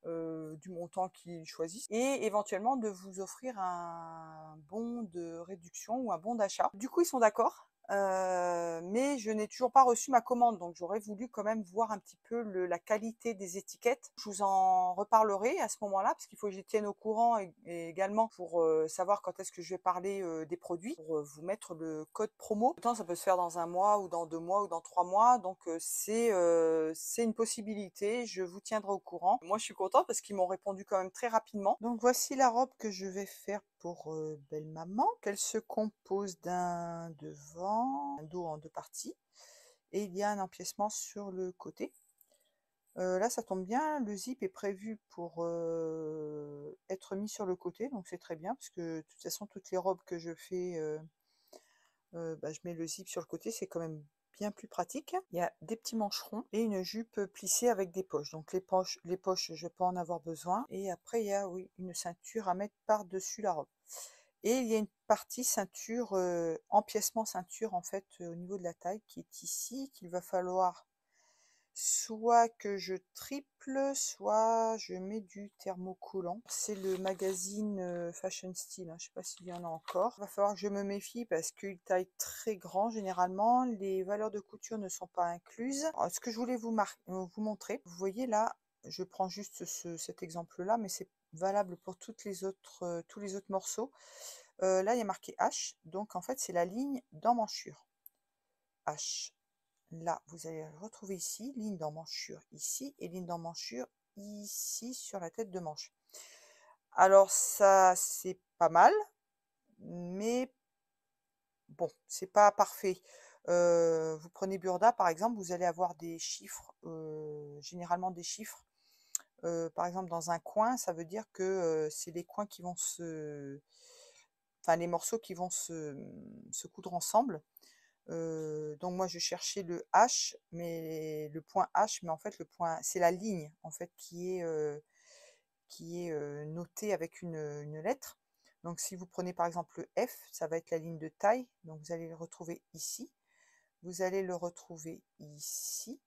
Speaker 1: du montant qu'ils choisissent et éventuellement de vous offrir un bon de réduction ou un bon d'achat. Du coup, ils sont d'accord. Mais je n'ai toujours pas reçu ma commande, donc j'aurais voulu quand même voir un petit peu la qualité des étiquettes. Je vous en reparlerai à ce moment-là, parce qu'il faut que je tienne au courant et également pour savoir quand est-ce que je vais parler des produits, pour vous mettre le code promo. Autant ça peut se faire dans un mois ou dans 2 mois ou dans 3 mois, donc c'est une possibilité. Je vous tiendrai au courant. Moi, je suis contente parce qu'ils m'ont répondu quand même très rapidement. Donc voici la robe que je vais faire pour belle maman, qu'elle se compose d'un devant, un dos en 2 parties, et il y a un empiècement sur le côté. Là, ça tombe bien, le zip est prévu pour être mis sur le côté, donc c'est très bien, parce que de toute façon, toutes les robes que je fais, je mets le zip sur le côté, c'est quand même bien plus pratique. Il y a des petits mancherons et une jupe plissée avec des poches. Donc les poches, je peux en avoir besoin. Et après, il y a oui, une ceinture à mettre par-dessus la robe. Et il y a une partie ceinture, empiècement ceinture en fait au niveau de la taille qui est ici, qu'il va falloir soit que je triple, soit je mets du thermocollant. C'est le magazine Fashion Style, hein. Je sais pas s'il y en a encore. Il va falloir que je me méfie parce qu'il taille très grand généralement. Les valeurs de couture ne sont pas incluses. Alors, ce que je voulais vous montrer, vous voyez là, je prends juste cet exemple-là, mais c'est valable pour tous les autres morceaux. Là, il y a marqué H, donc en fait, c'est la ligne d'emmanchure. H. Là, vous allez retrouver ici, ligne d'emmanchure ici et ligne d'emmanchure ici sur la tête de manche. Alors ça, c'est pas mal, mais bon, c'est pas parfait. Vous prenez Burda par exemple, vous allez avoir des chiffres, généralement des chiffres. Par exemple dans un coin, ça veut dire que c'est les coins qui vont enfin les morceaux qui vont se coudre ensemble. Donc moi je cherchais le H, mais le point H, mais en fait le point, c'est la ligne en fait qui est notée avec une lettre. Donc si vous prenez par exemple le F, ça va être la ligne de taille. Donc vous allez le retrouver ici. Vous allez le retrouver ici.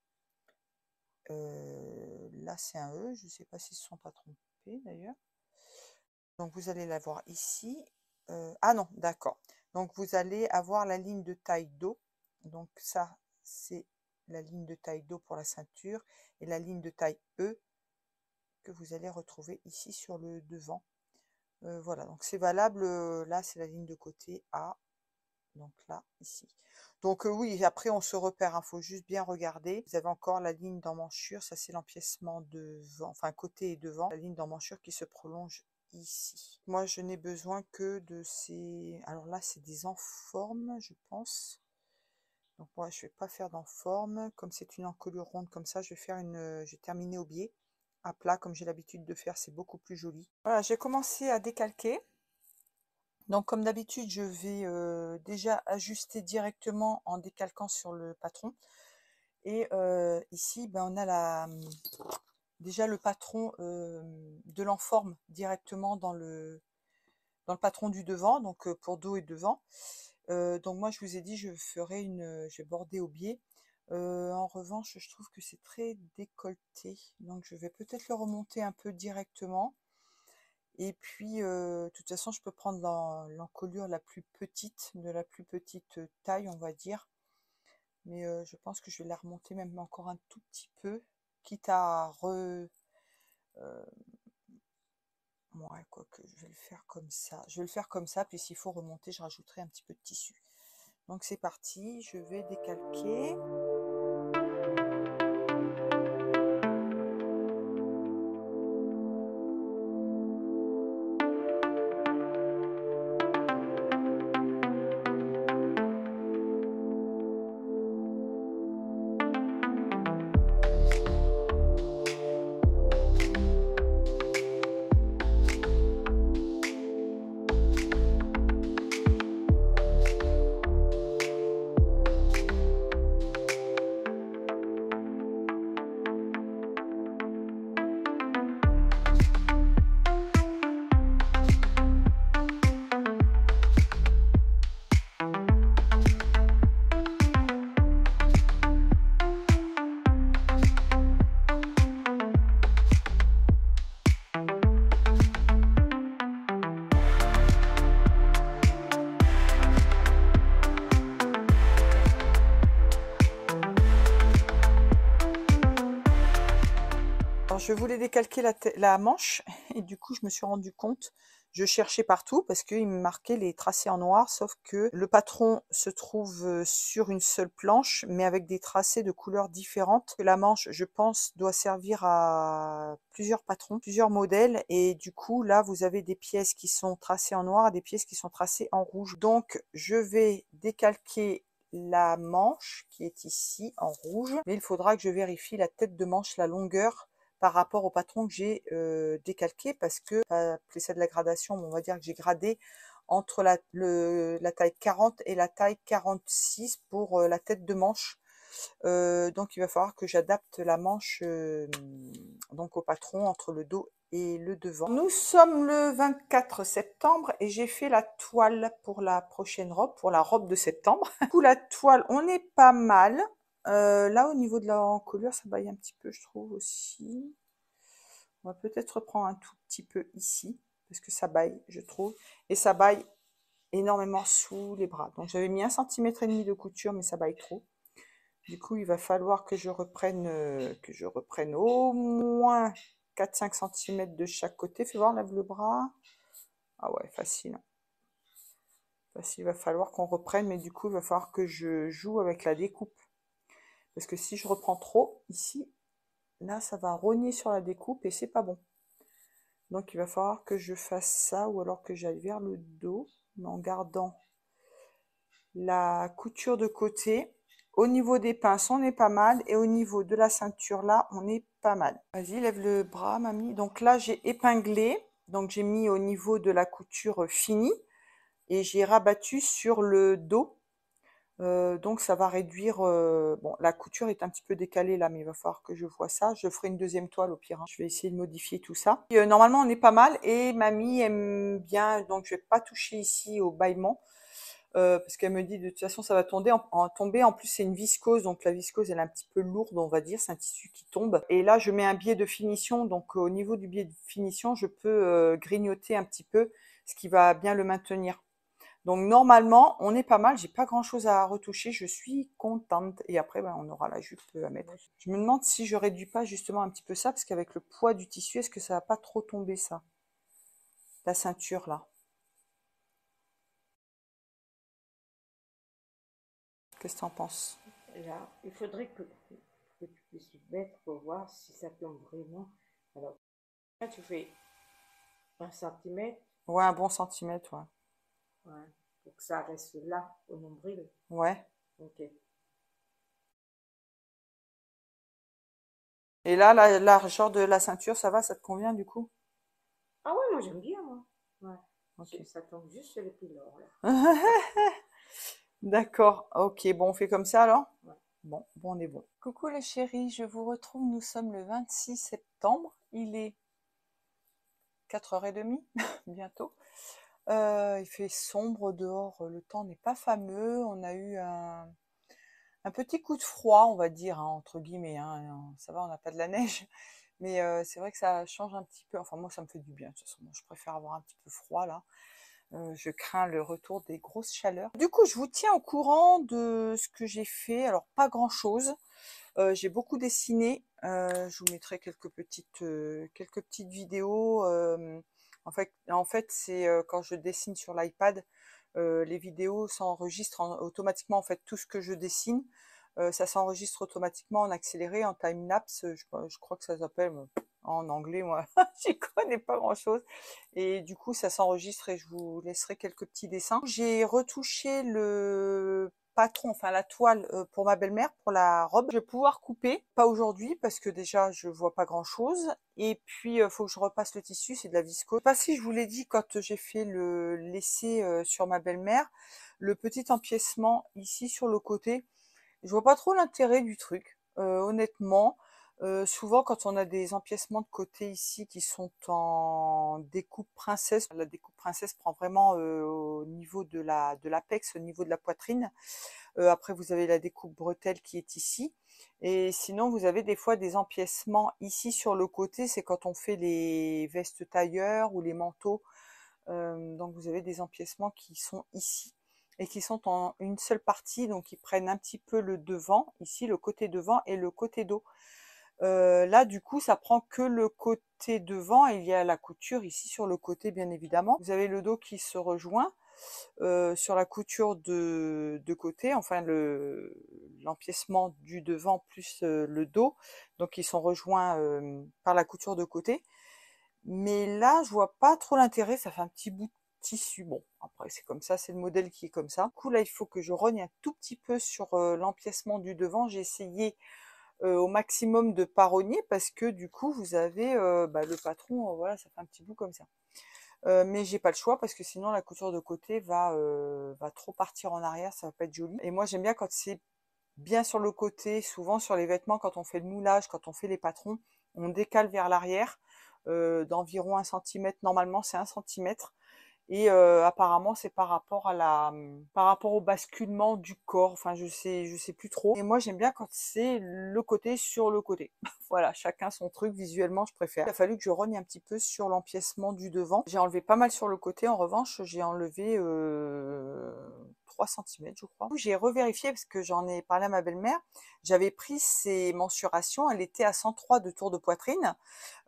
Speaker 1: Là c'est un E, je ne sais pas s'ils ne se sont pas trompés d'ailleurs. Donc vous allez l'avoir ici. Ah non, d'accord. Donc vous allez avoir la ligne de taille Do. Donc ça, c'est la ligne de taille Do pour la ceinture. Et la ligne de taille E que vous allez retrouver ici sur le devant. Voilà, donc c'est valable. Là, c'est la ligne de côté A. Donc là, ici. Donc oui, après on se repère, il faut juste bien regarder. Vous avez encore la ligne d'emmanchure, ça c'est l'empiècement devant, enfin côté et devant. La ligne d'emmanchure qui se prolonge ici. Moi, je n'ai besoin que de ces... Alors là, c'est des enformes, je pense. Donc moi, je vais pas faire d'enforme. Comme c'est une encolure ronde comme ça, je vais faire une... J'ai terminé au biais. À plat, comme j'ai l'habitude de faire, c'est beaucoup plus joli. Voilà, j'ai commencé à décalquer. Donc comme d'habitude, je vais déjà ajuster directement en décalquant sur le patron. Et ici, ben, on a déjà le patron de l'enforme directement dans le patron du devant, donc pour dos et devant. Donc moi, je vous ai dit, je vais border au biais. En revanche, je trouve que c'est très décolleté. Donc je vais peut-être le remonter un peu directement. Et puis, de toute façon, je peux prendre l'encolure la plus petite, de la plus petite taille, on va dire. Mais je pense que je vais la remonter même encore un tout petit peu, quitte à ouais, quoique, je vais le faire comme ça. Je vais le faire comme ça, puis s'il faut remonter, je rajouterai un petit peu de tissu. Donc c'est parti, je vais décalquer. Alors, je voulais décalquer la manche et du coup je me suis rendu compte, je cherchais partout parce qu'il me marquait les tracés en noir, sauf que le patron se trouve sur une seule planche mais avec des tracés de couleurs différentes. La manche, je pense, doit servir à plusieurs patrons, plusieurs modèles, et du coup là vous avez des pièces qui sont tracées en noir et des pièces qui sont tracées en rouge. Donc je vais décalquer la manche qui est ici en rouge, mais il faudra que je vérifie la tête de manche, la longueur par rapport au patron que j'ai décalqué, parce que, appeler ça de la gradation, mais on va dire que j'ai gradé entre la taille 40 et la taille 46 pour la tête de manche. Donc il va falloir que j'adapte la manche donc au patron entre le dos et le devant. Nous sommes le 24 septembre et j'ai fait la toile pour la prochaine robe, pour la robe de septembre. Du coup, la toile, on est pas mal. Là, au niveau de la encolure, ça baille un petit peu, je trouve aussi. On va peut-être reprendre un tout petit peu ici, parce que ça baille, je trouve. Et ça baille énormément sous les bras. Donc, j'avais mis 1,5 cm de couture, mais ça baille trop. Du coup, il va falloir que je reprenne au moins 4-5 cm de chaque côté. Fais voir, lève le bras. Ah ouais, facile. Facile, il va falloir qu'on reprenne, mais du coup, il va falloir que je joue avec la découpe. Parce que si je reprends trop, ici, là, ça va rogner sur la découpe et c'est pas bon. Donc, il va falloir que je fasse ça ou alors que j'aille vers le dos, mais en gardant la couture de côté. Au niveau des pinces, on est pas mal. Et au niveau de la ceinture, là, on est pas mal. Vas-y, lève le bras, mamie. Donc là, j'ai épinglé. Donc j'ai mis au niveau de la couture finie. Et j'ai rabattu sur le dos. Donc ça va réduire, bon, la couture est un petit peu décalée là, mais il va falloir que je vois ça. Je ferai une deuxième toile au pire, hein. Je vais essayer de modifier tout ça. Et, normalement, on est pas mal et mamie aime bien, donc je vais pas toucher ici au bâillement parce qu'elle me dit de toute façon ça va tomber. En plus, c'est une viscose, donc la viscose elle est un petit peu lourde, on va dire. C'est un tissu qui tombe. Et là, je mets un biais de finition, donc au niveau du biais de finition, je peux grignoter un petit peu, ce qui va bien le maintenir. Donc normalement, on est pas mal. J'ai pas grand-chose à retoucher. Je suis contente. Et après, ben, on aura la jupe à mettre. Je me demande si je réduis pas justement un petit peu ça, parce qu'avec le poids du tissu, est-ce que ça va pas trop tomber ça, la ceinture là? Qu'est-ce que tu en penses?
Speaker 2: Là, il faudrait que tu puisses mettre pour voir si ça tombe vraiment. Alors, là, tu fais 1 centimètre,
Speaker 1: Ouais, un bon centimètre, ouais.
Speaker 2: ouais, pour que ça reste là, au nombril.
Speaker 1: Ouais.
Speaker 2: Ok.
Speaker 1: Et là, la largeur de la ceinture, ça va, ça te convient du coup?
Speaker 2: Ah ouais, moi j'aime bien, moi. Ouais.
Speaker 1: Ok.
Speaker 2: Ça tombe juste sur les pylores, là.
Speaker 1: D'accord. Ok, bon, on fait comme ça alors?
Speaker 2: Ouais.
Speaker 1: Bon, on est bon. Coucou les chéris, je vous retrouve. Nous sommes le 26 septembre. Il est 4h30, bientôt. Il fait sombre dehors, le temps n'est pas fameux. On a eu un petit coup de froid, on va dire, hein, entre guillemets, hein. Ça va, on n'a pas de la neige, mais c'est vrai que ça change un petit peu. Enfin, moi, ça me fait du bien. De toute façon, moi, je préfère avoir un petit peu froid là. Je crains le retour des grosses chaleurs. Du coup, je vous tiens au courant de ce que j'ai fait. Alors, pas grand-chose. J'ai beaucoup dessiné. Je vous mettrai quelques petites vidéos. En fait, c'est quand je dessine sur l'iPad, les vidéos s'enregistrent automatiquement. En fait, tout ce que je dessine, ça s'enregistre automatiquement en accéléré, en time-lapse. Je crois que ça s'appelle en anglais, moi. J'y connais pas grand-chose. Et du coup, ça s'enregistre et je vous laisserai quelques petits dessins. J'ai retouché le patron, enfin la toile pour ma belle-mère, pour la robe. Je vais pouvoir couper, pas aujourd'hui parce que déjà je vois pas grand-chose. Et puis faut que je repasse le tissu, c'est de la viscose. Je sais pas si je vous l'ai dit quand j'ai fait l'essai sur ma belle-mère, le petit empiècement ici sur le côté. Je vois pas trop l'intérêt du truc, honnêtement. Souvent, quand on a des empiècements de côté ici qui sont en découpe princesse, la découpe princesse prend vraiment au niveau de l'apex, au niveau de la poitrine. Après, vous avez la découpe bretelle qui est ici. Et sinon, vous avez des fois des empiècements ici sur le côté. C'est quand on fait les vestes tailleurs ou les manteaux. Donc, vous avez des empiècements qui sont ici et qui sont en une seule partie. Donc, ils prennent un petit peu le devant, ici, le côté devant et le côté dos. Là, du coup, ça prend que le côté devant. Il y a la couture ici sur le côté, bien évidemment. Vous avez le dos qui se rejoint. Sur la couture de côté, enfin l'empiècement du devant plus le dos, donc ils sont rejoints par la couture de côté. Mais là, je vois pas trop l'intérêt, ça fait un petit bout de tissu. Bon, après c'est comme ça, c'est le modèle qui est comme ça. Du coup là, il faut que je rogne un tout petit peu sur l'empiècement du devant. J'ai essayé au maximum de pas rogner parce que du coup vous avez le patron, voilà, ça fait un petit bout comme ça. Mais j'ai pas le choix parce que sinon la couture de côté va trop partir en arrière, ça va pas être joli. Et moi j'aime bien quand c'est bien sur le côté, souvent sur les vêtements, quand on fait le moulage, quand on fait les patrons, on décale vers l'arrière d'environ 1 centimètre. Normalement c'est 1 centimètre. Et apparemment c'est par rapport au basculement du corps. Enfin je sais plus trop. Et moi j'aime bien quand c'est le côté sur le côté. Voilà, chacun son truc. Visuellement je préfère. Il a fallu que je rogne un petit peu sur l'empiècement du devant. J'ai enlevé pas mal sur le côté. En revanche j'ai enlevé 3 centimètres je crois. J'ai revérifié parce que j'en ai parlé à ma belle-mère. J'avais pris ses mensurations. Elle était à 103 de tour de poitrine.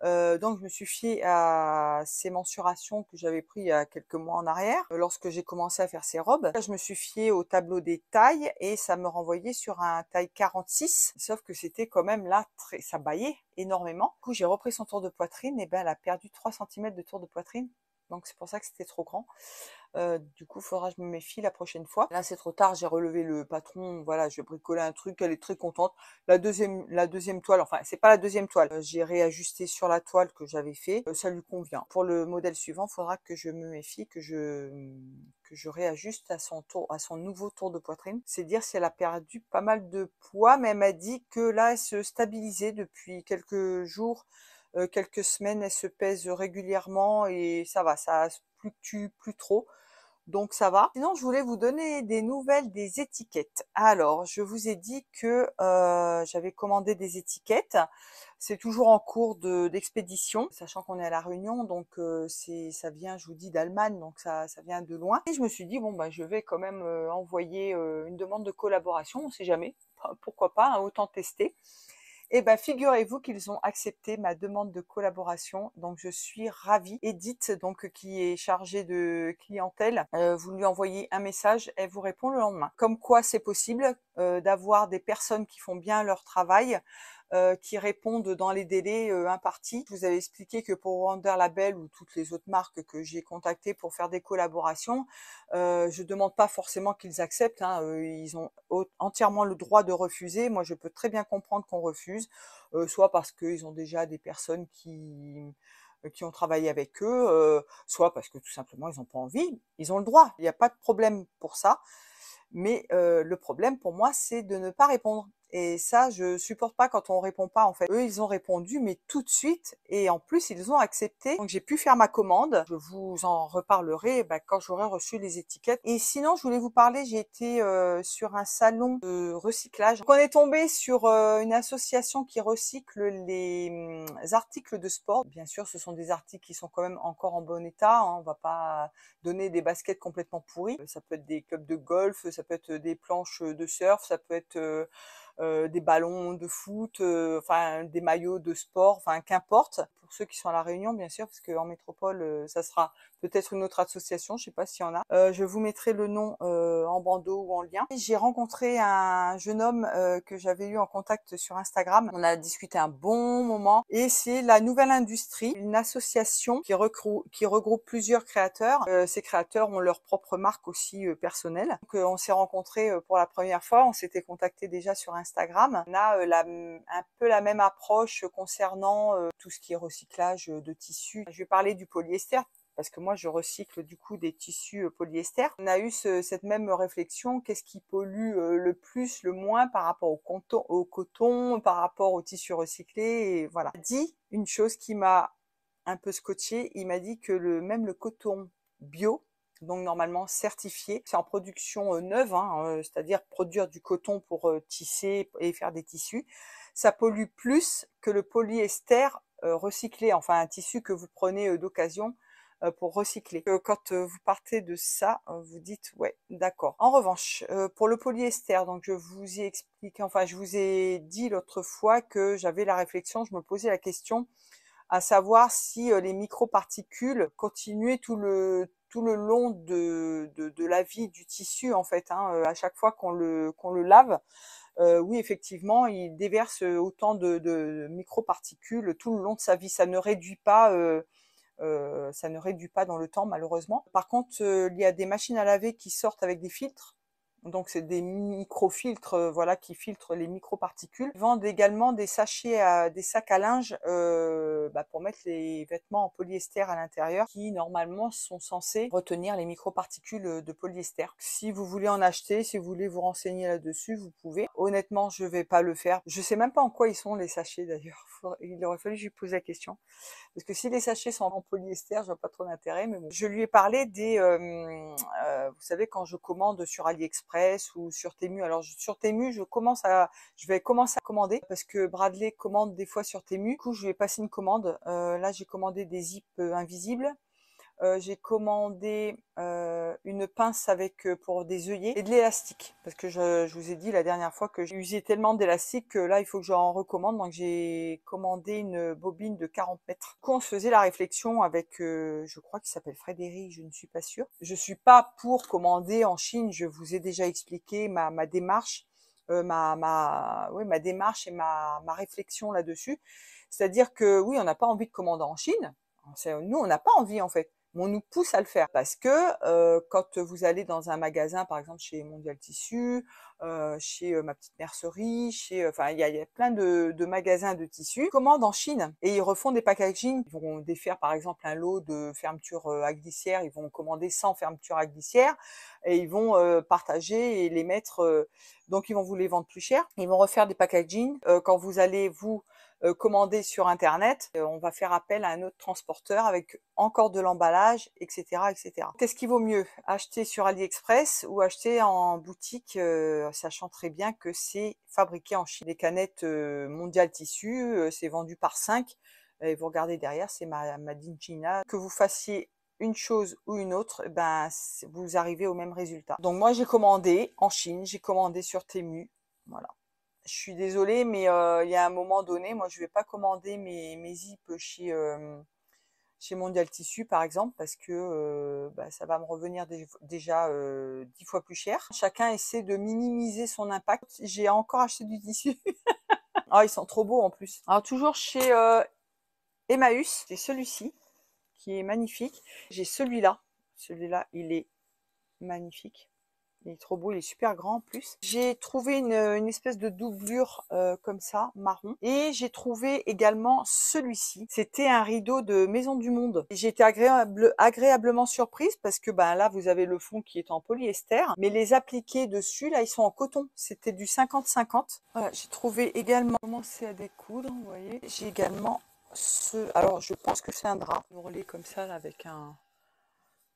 Speaker 1: Donc je me suis fiée à ces mensurations que j'avais pris il y a quelques mois en arrière, lorsque j'ai commencé à faire ces robes. Là, je me suis fiée au tableau des tailles et ça me renvoyait sur un taille 46, sauf que c'était quand même là, ça baillait énormément. Du coup, j'ai repris son tour de poitrine et ben elle a perdu 3 centimètres de tour de poitrine. donc c'est pour ça que c'était trop grand. Du coup, il faudra que je me méfie la prochaine fois. Là, c'est trop tard, j'ai relevé le patron, voilà, je vais bricoler un truc, elle est très contente. La deuxième toile, enfin, c'est pas la deuxième toile, j'ai réajusté sur la toile que j'avais fait, ça lui convient. Pour le modèle suivant, il faudra que je me méfie, que je réajuste à son tour, à son nouveau tour de poitrine. C'est dire si elle a perdu pas mal de poids, mais elle m'a dit que là, elle se stabilisait depuis quelques jours, quelques semaines, elle se pèse régulièrement et ça va, ça fluctue plus trop. Donc ça va. Sinon, je voulais vous donner des nouvelles des étiquettes. Alors, je vous ai dit que j'avais commandé des étiquettes. C'est toujours en cours d'expédition, sachant qu'on est à La Réunion, donc ça vient, je vous dis, d'Allemagne, donc ça vient de loin. Et je me suis dit, bon, bah, je vais quand même envoyer une demande de collaboration, on sait jamais, pourquoi pas, hein, autant tester. Eh ben, figurez-vous qu'ils ont accepté ma demande de collaboration, donc je suis ravie. Edith, donc qui est chargée de clientèle, vous lui envoyez un message, elle vous répond le lendemain. Comme quoi, c'est possible d'avoir des personnes qui font bien leur travail, qui répondent dans les délais impartis. Je vous avais expliqué que pour Wonder Label ou toutes les autres marques que j'ai contactées pour faire des collaborations, je demande pas forcément qu'ils acceptent, hein, ils ont entièrement le droit de refuser. Moi, je peux très bien comprendre qu'on refuse, soit parce qu'ils ont déjà des personnes qui ont travaillé avec eux, soit parce que tout simplement ils n'ont pas envie. Ils ont le droit, il n'y a pas de problème pour ça. Mais le problème pour moi, c'est de ne pas répondre. Et ça, je supporte pas quand on répond pas, en fait. Eux, ils ont répondu, mais tout de suite. Et en plus, ils ont accepté. Donc, j'ai pu faire ma commande. Je vous en reparlerai quand j'aurai reçu les étiquettes. Et sinon, je voulais vous parler, j'ai été sur un salon de recyclage. Donc, on est tombé sur une association qui recycle les articles de sport. Bien sûr, ce sont des articles qui sont quand même encore en bon état, hein. On va pas donner des baskets complètement pourries. Ça peut être des clubs de golf, ça peut être des planches de surf, ça peut être des ballons de foot, enfin des maillots de sport, enfin qu'importe. Pour ceux qui sont à La Réunion, bien sûr, parce qu'en métropole, ça sera peut-être une autre association, je sais pas s'il y en a. Je vous mettrai le nom en bandeau ou en lien. J'ai rencontré un jeune homme que j'avais eu en contact sur Instagram. On a discuté un bon moment et c'est la Nouvelle Industrie, une association qui regroupe plusieurs créateurs. Ces créateurs ont leur propre marque aussi personnelle. Donc on s'est rencontrés pour la première fois, on s'était contacté déjà sur Instagram. On a un peu la même approche concernant tout ce qui est recyclage de tissus. Je vais parler du polyester parce que moi je recycle du coup des tissus polyester. On a eu cette même réflexion, qu'est-ce qui pollue le plus, le moins par rapport au coton, par rapport au tissu recyclé, et voilà. Il a dit une chose qui m'a un peu scotché, il m'a dit que même le coton bio, donc normalement certifié, c'est en production neuve, hein, c'est-à-dire produire du coton pour tisser et faire des tissus, ça pollue plus que le polyester recyclé, enfin un tissu que vous prenez d'occasion pour recycler. Quand vous partez de ça, vous dites ouais, d'accord. En revanche, pour le polyester, donc je vous ai expliqué, enfin je vous ai dit l'autre fois que j'avais la réflexion, je me posais la question à savoir si les microparticules continuaient tout le long de la vie du tissu en fait, hein, à chaque fois qu'on le lave. Oui, effectivement, il déverse autant de microparticules tout le long de sa vie. Ça ne réduit pas dans le temps, malheureusement. Par contre, il y a des machines à laver qui sortent avec des filtres. Donc, c'est des micro-filtres, voilà, qui filtrent les microparticules. Ils vendent également des sachets, des sacs à linge pour mettre les vêtements en polyester à l'intérieur, qui normalement sont censés retenir les microparticules de polyester. Si vous voulez en acheter, si vous voulez vous renseigner là-dessus, vous pouvez. Honnêtement, je vais pas le faire. Je sais même pas en quoi ils sont les sachets d'ailleurs. Il aurait fallu que je lui pose la question. Parce que si les sachets sont en polyester, je vois pas trop d'intérêt. Mais bon. Je lui ai parlé vous savez, quand je commande sur AliExpress ou sur Temu. Alors sur Temu, je vais commencer à commander parce que Bradley commande des fois sur Temu. Du coup, je lui ai passé une commande. Là, j'ai commandé des zips invisibles. J'ai commandé une pince pour des œillets et de l'élastique parce que je vous ai dit la dernière fois que j'ai usé tellement d'élastique que là il faut que j'en recommande, donc j'ai commandé une bobine de 40 mètres. Du coup, on se faisait la réflexion avec je crois qu'il s'appelle Frédéric, je ne suis pas sûre. Je suis pas pour commander en Chine, je vous ai déjà expliqué ma démarche, ma démarche et ma réflexion là-dessus. C'est-à-dire que oui, on n'a pas envie de commander en Chine. Nous, on n'a pas envie en fait. mais on nous pousse à le faire parce que quand vous allez dans un magasin, par exemple chez Mondial Tissu, chez Ma Petite Mercerie, enfin il y a plein de magasins de tissus, ils commandent en Chine et ils refont des packaging. Ils vont défaire par exemple un lot de fermeture à glissière, ils vont commander 100 fermetures à glissière et ils vont partager et les mettre. Donc ils vont vous les vendre plus cher. Ils vont refaire des packaging. Quand vous allez vous commander sur internet, on va faire appel à un autre transporteur avec encore de l'emballage, etc., etc. Qu'est-ce qui vaut mieux, acheter sur AliExpress ou acheter en boutique, sachant très bien que c'est fabriqué en Chine. Les canettes Mondial Tissu, c'est vendu par 5 et vous regardez derrière, c'est Made in China. Que vous fassiez une chose ou une autre, ben vous arrivez au même résultat. Donc moi j'ai commandé en Chine, j'ai commandé sur Temu, voilà. Je suis désolée, mais il y a un moment donné, moi je vais pas commander mes zips chez Mondial Tissu par exemple, parce que ça va me revenir déjà 10 fois plus cher. Chacun essaie de minimiser son impact. J'ai encore acheté du tissu. Ah, ils sont trop beaux en plus. Alors toujours chez Emmaüs, c'est celui-ci qui est magnifique. J'ai celui-là. Celui-là, il est magnifique. Il est trop beau, il est super grand en plus. J'ai trouvé une espèce de doublure comme ça, marron. Et j'ai trouvé également celui-ci. C'était un rideau de Maison du Monde. J'ai été agréablement surprise parce que là, vous avez le fond qui est en polyester. Mais les appliqués dessus, là, ils sont en coton. C'était du 50-50. Voilà, j'ai trouvé également, commencé à découdre, vous voyez. J'ai également alors je pense que c'est un drap ourlé comme ça, là, avec un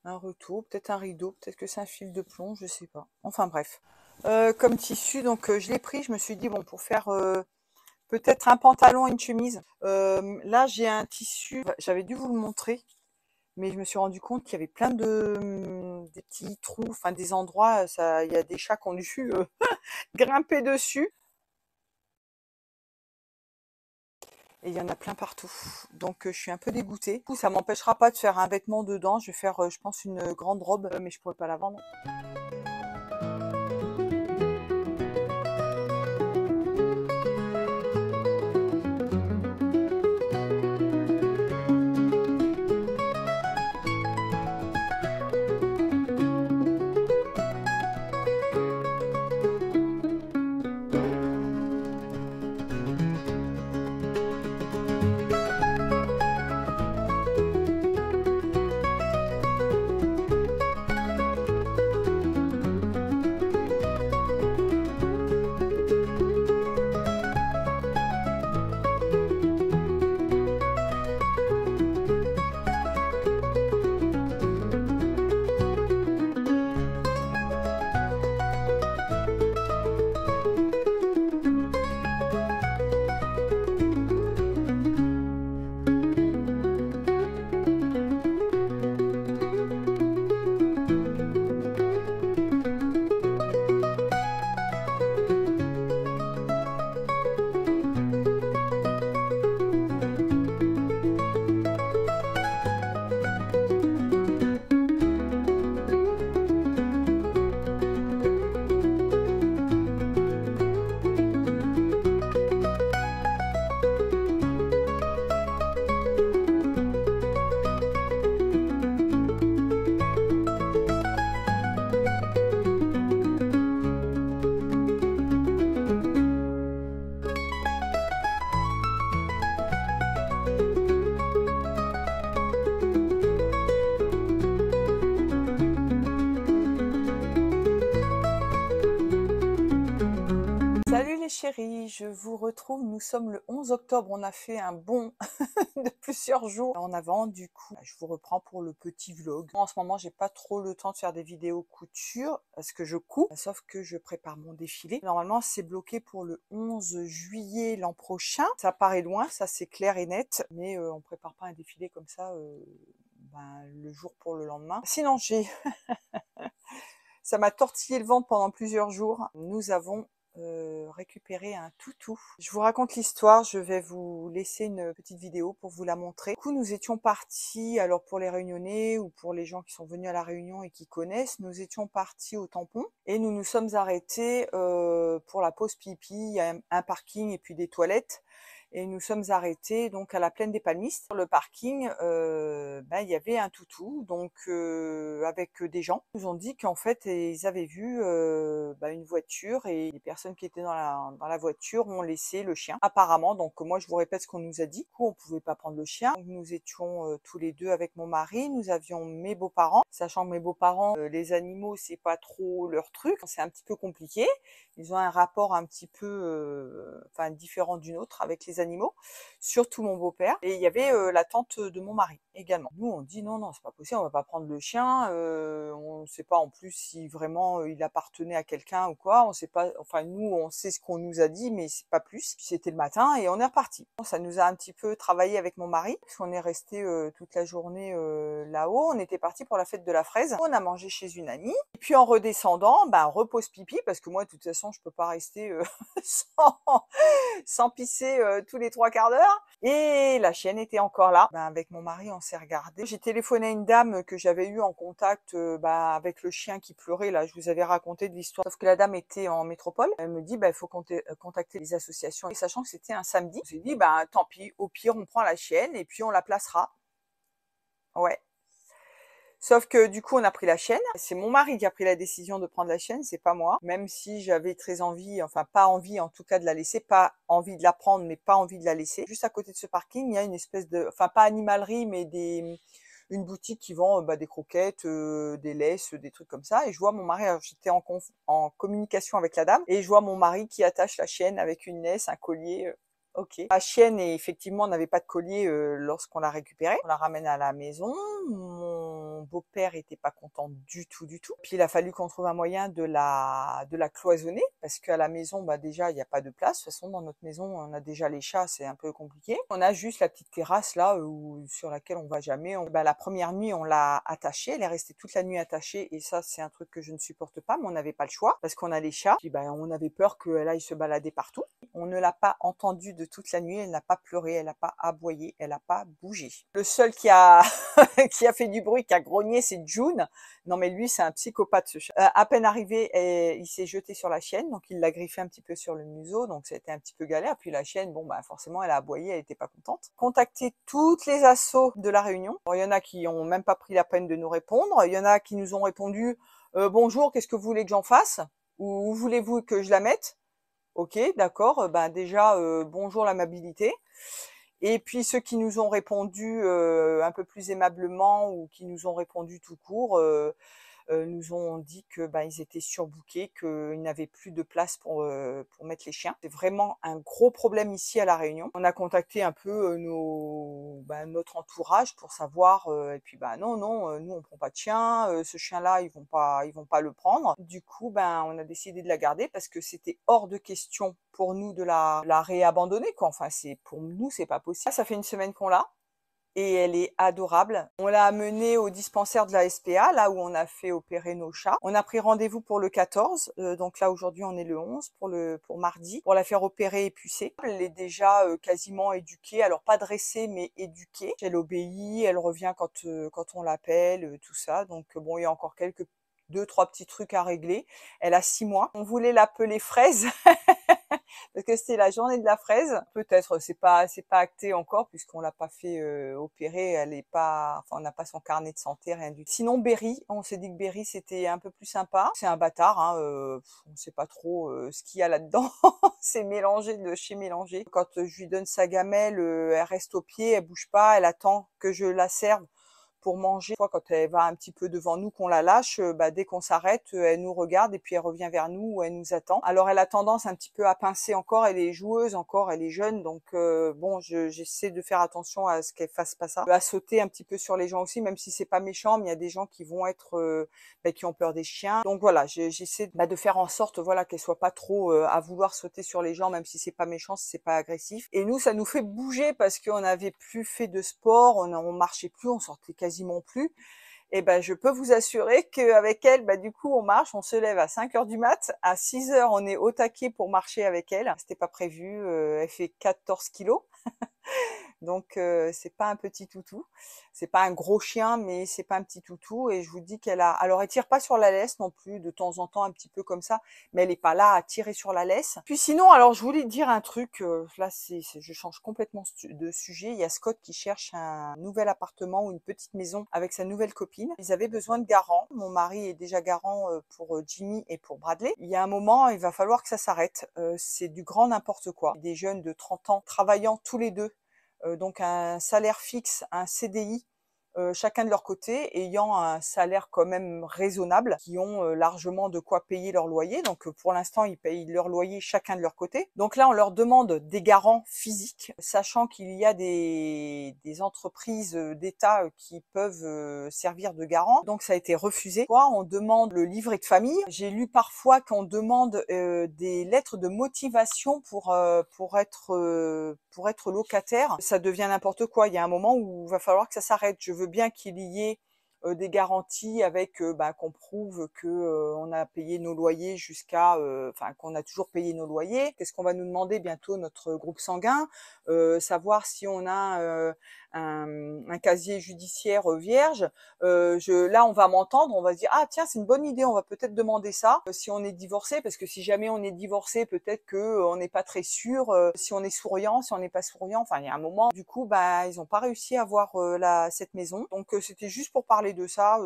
Speaker 1: retour, peut-être un rideau, peut-être que c'est un fil de plomb, je sais pas. Enfin bref. Comme tissu, donc je l'ai pris, je me suis dit, bon, pour faire peut-être un pantalon et une chemise. Là, j'ai un tissu, j'avais dû vous le montrer, mais je me suis rendu compte qu'il y avait plein des petits trous, enfin des endroits, il y a des chats qui ont dû grimper dessus. Et il y en a plein partout. Donc je suis un peu dégoûtée. Du coup, ça m'empêchera pas de faire un vêtement dedans. Je vais faire, je pense, une grande robe, mais je pourrais pas la vendre. Salut les chéris, je vous retrouve, nous sommes le 11 octobre, on a fait un bond de plusieurs jours en avant, du coup je vous reprends pour le petit vlog. En ce moment j'ai pas trop le temps de faire des vidéos couture parce que je couds, sauf que je prépare mon défilé. Normalement c'est bloqué pour le 11 juillet l'an prochain, ça paraît loin, ça c'est clair et net, mais on prépare pas un défilé comme ça le jour pour le lendemain. Sinon j'ai... ça m'a tortillé le ventre pendant plusieurs jours. Nous avons récupérer un toutou. Je vous raconte l'histoire, je vais vous laisser une petite vidéo pour vous la montrer. Du coup, nous étions partis, alors pour les Réunionnais ou pour les gens qui sont venus à la Réunion et qui connaissent, nous étions partis au tampon et nous nous sommes arrêtés pour la pause pipi, il y a un parking et puis des toilettes. et nous sommes arrêtés donc à la plaine des Palmistes. Sur le parking, il y avait un toutou, donc avec des gens. Ils nous ont dit qu'en fait, ils avaient vu une voiture et les personnes qui étaient dans la voiture ont laissé le chien, apparemment. Donc moi, je vous répète ce qu'on nous a dit. Du coup, on pouvait pas prendre le chien. Donc, nous étions tous les deux avec mon mari. Nous avions mes beaux-parents, sachant que mes beaux-parents, les animaux, c'est pas trop leur truc. C'est un petit peu compliqué. Ils ont un rapport un petit peu différent du nôtre avec les animaux, surtout mon beau-père. Et il y avait la tante de mon mari également. Nous, on dit non, c'est pas possible, on va pas prendre le chien. On ne sait pas en plus si vraiment il appartenait à quelqu'un ou quoi. On sait pas. Enfin, nous, on sait ce qu'on nous a dit, mais c'est pas plus. Puis c'était le matin et on est reparti. Ça nous a un petit peu travaillé avec mon mari, parce qu'on est resté toute la journée là-haut. On était parti pour la fête de la fraise. On a mangé chez une amie. Et puis en redescendant, repose pipi, parce que moi, de toute façon, je peux pas rester sans pisser tous les 3/4 d'heure. Et la chienne était encore là. Avec mon mari, on s'est regardé. J'ai téléphoné à une dame que j'avais eue en contact avec le chien qui pleurait. Là, je vous avais raconté de l'histoire. Sauf que la dame était en métropole. Elle me dit, il faut contacter les associations. Et sachant que c'était un samedi, on s'est dit, tant pis, au pire, on prend la chienne et puis on la placera. Ouais. Sauf que du coup, on a pris la chienne. C'est mon mari qui a pris la décision de prendre la chienne, c'est pas moi. Même si j'avais très envie, enfin pas envie en tout cas de la laisser, pas envie de la prendre, mais pas envie de la laisser. Juste à côté de ce parking, il y a une espèce de, enfin pas animalerie, mais une boutique qui vend des croquettes, des laisses, des trucs comme ça. Et je vois mon mari, alors j'étais en communication avec la dame, et je vois mon mari qui attache la chienne avec une laisse, un collier. Ok. La chienne, effectivement, n'avait pas de collier lorsqu'on l'a récupérée. On la ramène à la maison. Mon beau-père était pas content du tout, du tout. Puis il a fallu qu'on trouve un moyen de la cloisonner, parce qu'à la maison, déjà, il n'y a pas de place. De toute façon, dans notre maison, on a déjà les chats, c'est un peu compliqué. On a juste la petite terrasse là, sur laquelle on va jamais. La première nuit, on l'a attachée. Elle est restée toute la nuit attachée, et ça, c'est un truc que je ne supporte pas, mais on n'avait pas le choix, parce qu'on a les chats. Puis on avait peur qu'elle aille se balader partout. On ne l'a pas entendue de toute la nuit, elle n'a pas pleuré, elle n'a pas aboyé, elle n'a pas bougé. Le seul qui a qui a fait du bruit, qui a grogné, c'est June. Non mais lui, c'est un psychopathe ce chat. À peine arrivé, il s'est jeté sur la chienne, donc il l'a griffé un petit peu sur le museau, donc ça a été un petit peu galère. Puis la chienne, forcément, elle a aboyé, elle était pas contente. Contacter toutes les assos de la Réunion. Alors, il y en a qui ont même pas pris la peine de nous répondre. Il y en a qui nous ont répondu bonjour, qu'est-ce que vous voulez que j'en fasse? Ou où voulez-vous que je la mette? Ok, d'accord. Déjà, bonjour l'amabilité. Et puis ceux qui nous ont répondu un peu plus aimablement, ou qui nous ont répondu tout court, nous ont dit que ils étaient surbookés, qu'ils n'avaient plus de place pour mettre les chiens. C'est vraiment un gros problème ici à La Réunion. On a contacté un peu notre entourage pour savoir, et puis non, nous on prend pas de chien, ce chien-là ils vont pas le prendre. Du coup on a décidé de la garder, parce que c'était hors de question pour nous de la réabandonner, quoi. Enfin pour nous c'est pas possible. Ça fait une semaine qu'on l'a. Et elle est adorable. On l'a amenée au dispensaire de la SPA, là où on a fait opérer nos chats. On a pris rendez-vous pour le 14, donc là aujourd'hui on est le 11, pour mardi, pour la faire opérer et pucer. Elle est déjà quasiment éduquée, alors pas dressée mais éduquée. Elle obéit, elle revient quand on l'appelle, tout ça. Donc il y a encore deux, trois petits trucs à régler. Elle a 6 mois. On voulait l'appeler Fraise. Parce que c'était la journée de la fraise. Peut-être, c'est pas acté encore, puisqu'on l'a pas fait opérer. Elle est pas, on n'a pas son carnet de santé, rien du tout. Sinon Berry, on s'est dit que Berry c'était un peu plus sympa. C'est un bâtard, hein, on sait pas trop ce qu'il y a là-dedans. C'est mélangé de chez mélangé. Quand je lui donne sa gamelle, elle reste au pied, elle bouge pas, elle attend que je la serve pour manger. Quand elle va un petit peu devant nous, qu'on la lâche, dès qu'on s'arrête, elle nous regarde et puis elle revient vers nous, ou elle nous attend. Alors elle a tendance un petit peu à pincer encore, elle est joueuse encore, elle est jeune, donc j'essaie de faire attention à ce qu'elle fasse pas ça. À sauter un petit peu sur les gens aussi, même si c'est pas méchant, mais il y a des gens qui vont être qui ont peur des chiens. Donc voilà, j'essaie de faire en sorte qu'elle soit pas trop à vouloir sauter sur les gens, même si c'est pas méchant, si c'est pas agressif. Et nous, ça nous fait bouger, parce qu'on n'avait plus fait de sport, on marchait plus, on sortait quasiment plus. Et je peux vous assurer qu'avec elle, du coup, on marche, on se lève à 5h du mat, à 6h, on est au taquet pour marcher avec elle. C'était pas prévu, elle fait 14 kilos. Donc c'est pas un petit toutou, c'est pas un gros chien, mais c'est pas un petit toutou. Et je vous dis alors elle tire pas sur la laisse non plus, de temps en temps un petit peu comme ça, mais elle est pas là à tirer sur la laisse. Puis sinon, alors je voulais dire un truc, là je change complètement de sujet. Il y a Scott qui cherche un nouvel appartement ou une petite maison avec sa nouvelle copine. Ils avaient besoin de garant. Mon mari est déjà garant pour Jimmy et pour Bradley. Il y a un moment, il va falloir que ça s'arrête. C'est du grand n'importe quoi. Des jeunes de 30 ans travaillant tous les deux, donc un salaire fixe, un CDI, chacun de leur côté, ayant un salaire quand même raisonnable, qui ont largement de quoi payer leur loyer. Donc pour l'instant, ils payent leur loyer chacun de leur côté. Donc là, on leur demande des garants physiques, sachant qu'il y a des entreprises d'État qui peuvent servir de garants. Donc ça a été refusé. On demande le livret de famille. J'ai lu parfois qu'on demande des lettres de motivation pour être locataire. Ça devient n'importe quoi. Il y a un moment où il va falloir que ça s'arrête. Je veux bien qu'il y ait des garanties avec qu'on prouve que on a payé nos loyers jusqu'à qu'on a toujours payé nos loyers. Qu'est-ce qu'on va nous demander bientôt, notre groupe sanguin, savoir si on a un casier judiciaire vierge. Là on va m'entendre, on va se dire ah tiens c'est une bonne idée, on va peut-être demander ça si on est divorcé, parce que si jamais on est divorcé, peut-être que on n'est pas très sûr si on est souriant, si on n'est pas souriant. Enfin il y a un moment, du coup ils ont pas réussi à avoir cette maison. Donc c'était juste pour parler de ça.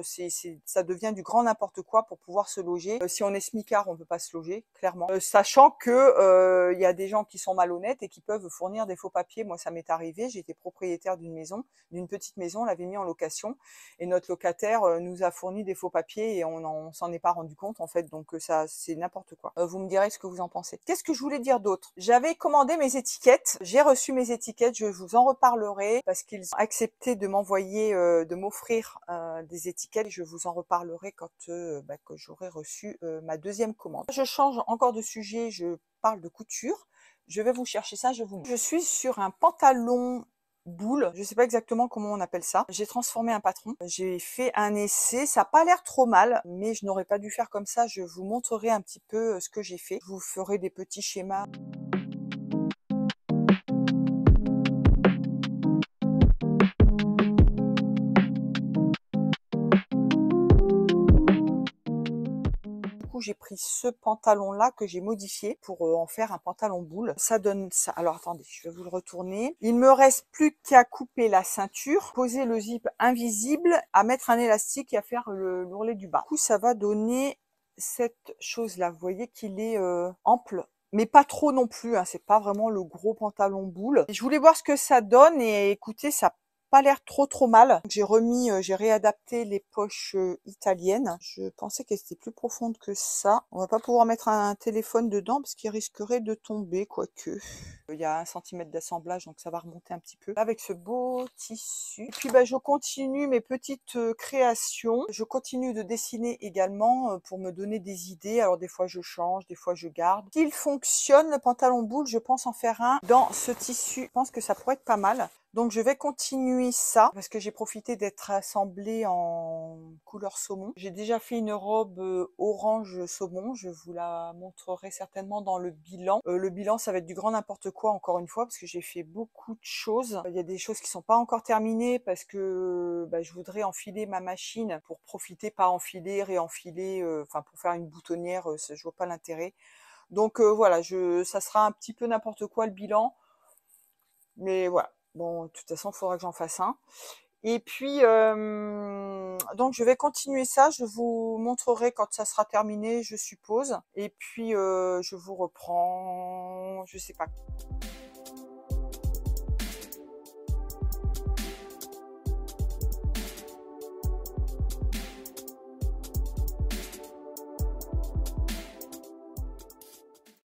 Speaker 1: Ça devient du grand n'importe quoi pour pouvoir se loger. Si on est smicard, on peut pas se loger, clairement. Sachant que il y a des gens qui sont malhonnêtes et qui peuvent fournir des faux papiers. Moi ça m'est arrivé, j'étais propriétaire d'une petite maison, on l'avait mis en location et notre locataire nous a fourni des faux papiers et on s'en est pas rendu compte en fait. Donc ça c'est n'importe quoi. Vous me direz ce que vous en pensez. Qu'est-ce que je voulais dire d'autre? J'avais commandé mes étiquettes, j'ai reçu mes étiquettes, je vous en reparlerai parce qu'ils ont accepté de m'envoyer, de m'offrir des étiquettes. Je vous en reparlerai quand que j'aurai reçu ma deuxième commande. Je change encore de sujet, je parle de couture. Je vais vous chercher ça, je suis sur un pantalon boule, je sais pas exactement comment on appelle ça. J'ai transformé un patron, j'ai fait un essai, ça n'a pas l'air trop mal, mais je n'aurais pas dû faire comme ça. Je vous montrerai un petit peu ce que j'ai fait. Je vous ferai des petits schémas. J'ai pris ce pantalon là que j'ai modifié pour en faire un pantalon boule. Ça donne ça. Alors attendez, je vais vous le retourner. Il me reste plus qu'à couper la ceinture, poser le zip invisible, à mettre un élastique et à faire l'ourlet du bas. Du coup ça va donner cette chose là. Vous voyez qu'il est ample, mais pas trop non plus, hein. C'est pas vraiment le gros pantalon boule. Et je voulais voir ce que ça donne et écoutez, ça pas l'air trop mal. J'ai réadapté les poches italiennes. Je pensais qu'elles étaient plus profondes que ça. On va pas pouvoir mettre un téléphone dedans parce qu'il risquerait de tomber, quoique. Il y a 1 centimètre d'assemblage, donc ça va remonter un petit peu. Avec ce beau tissu. Et puis je continue mes petites créations. Je continue de dessiner également pour me donner des idées. Alors des fois je change, des fois je garde. S'il fonctionne, le pantalon boule, je pense en faire un dans ce tissu. Je pense que ça pourrait être pas mal. Donc je vais continuer ça parce que j'ai profité d'être assemblée en couleur saumon. J'ai déjà fait une robe orange saumon, je vous la montrerai certainement dans le bilan. Le bilan ça va être du grand n'importe quoi encore une fois parce que j'ai fait beaucoup de choses. Il y a des choses qui sont pas encore terminées parce que je voudrais enfiler ma machine pour profiter, pas enfiler, réenfiler, pour faire une boutonnière, je vois pas l'intérêt. Donc voilà, ça sera un petit peu n'importe quoi le bilan, mais voilà. Bon, de toute façon, il faudra que j'en fasse un. Et puis, donc je vais continuer ça. Je vous montrerai quand ça sera terminé, je suppose. Et puis, je vous reprends, je sais pas.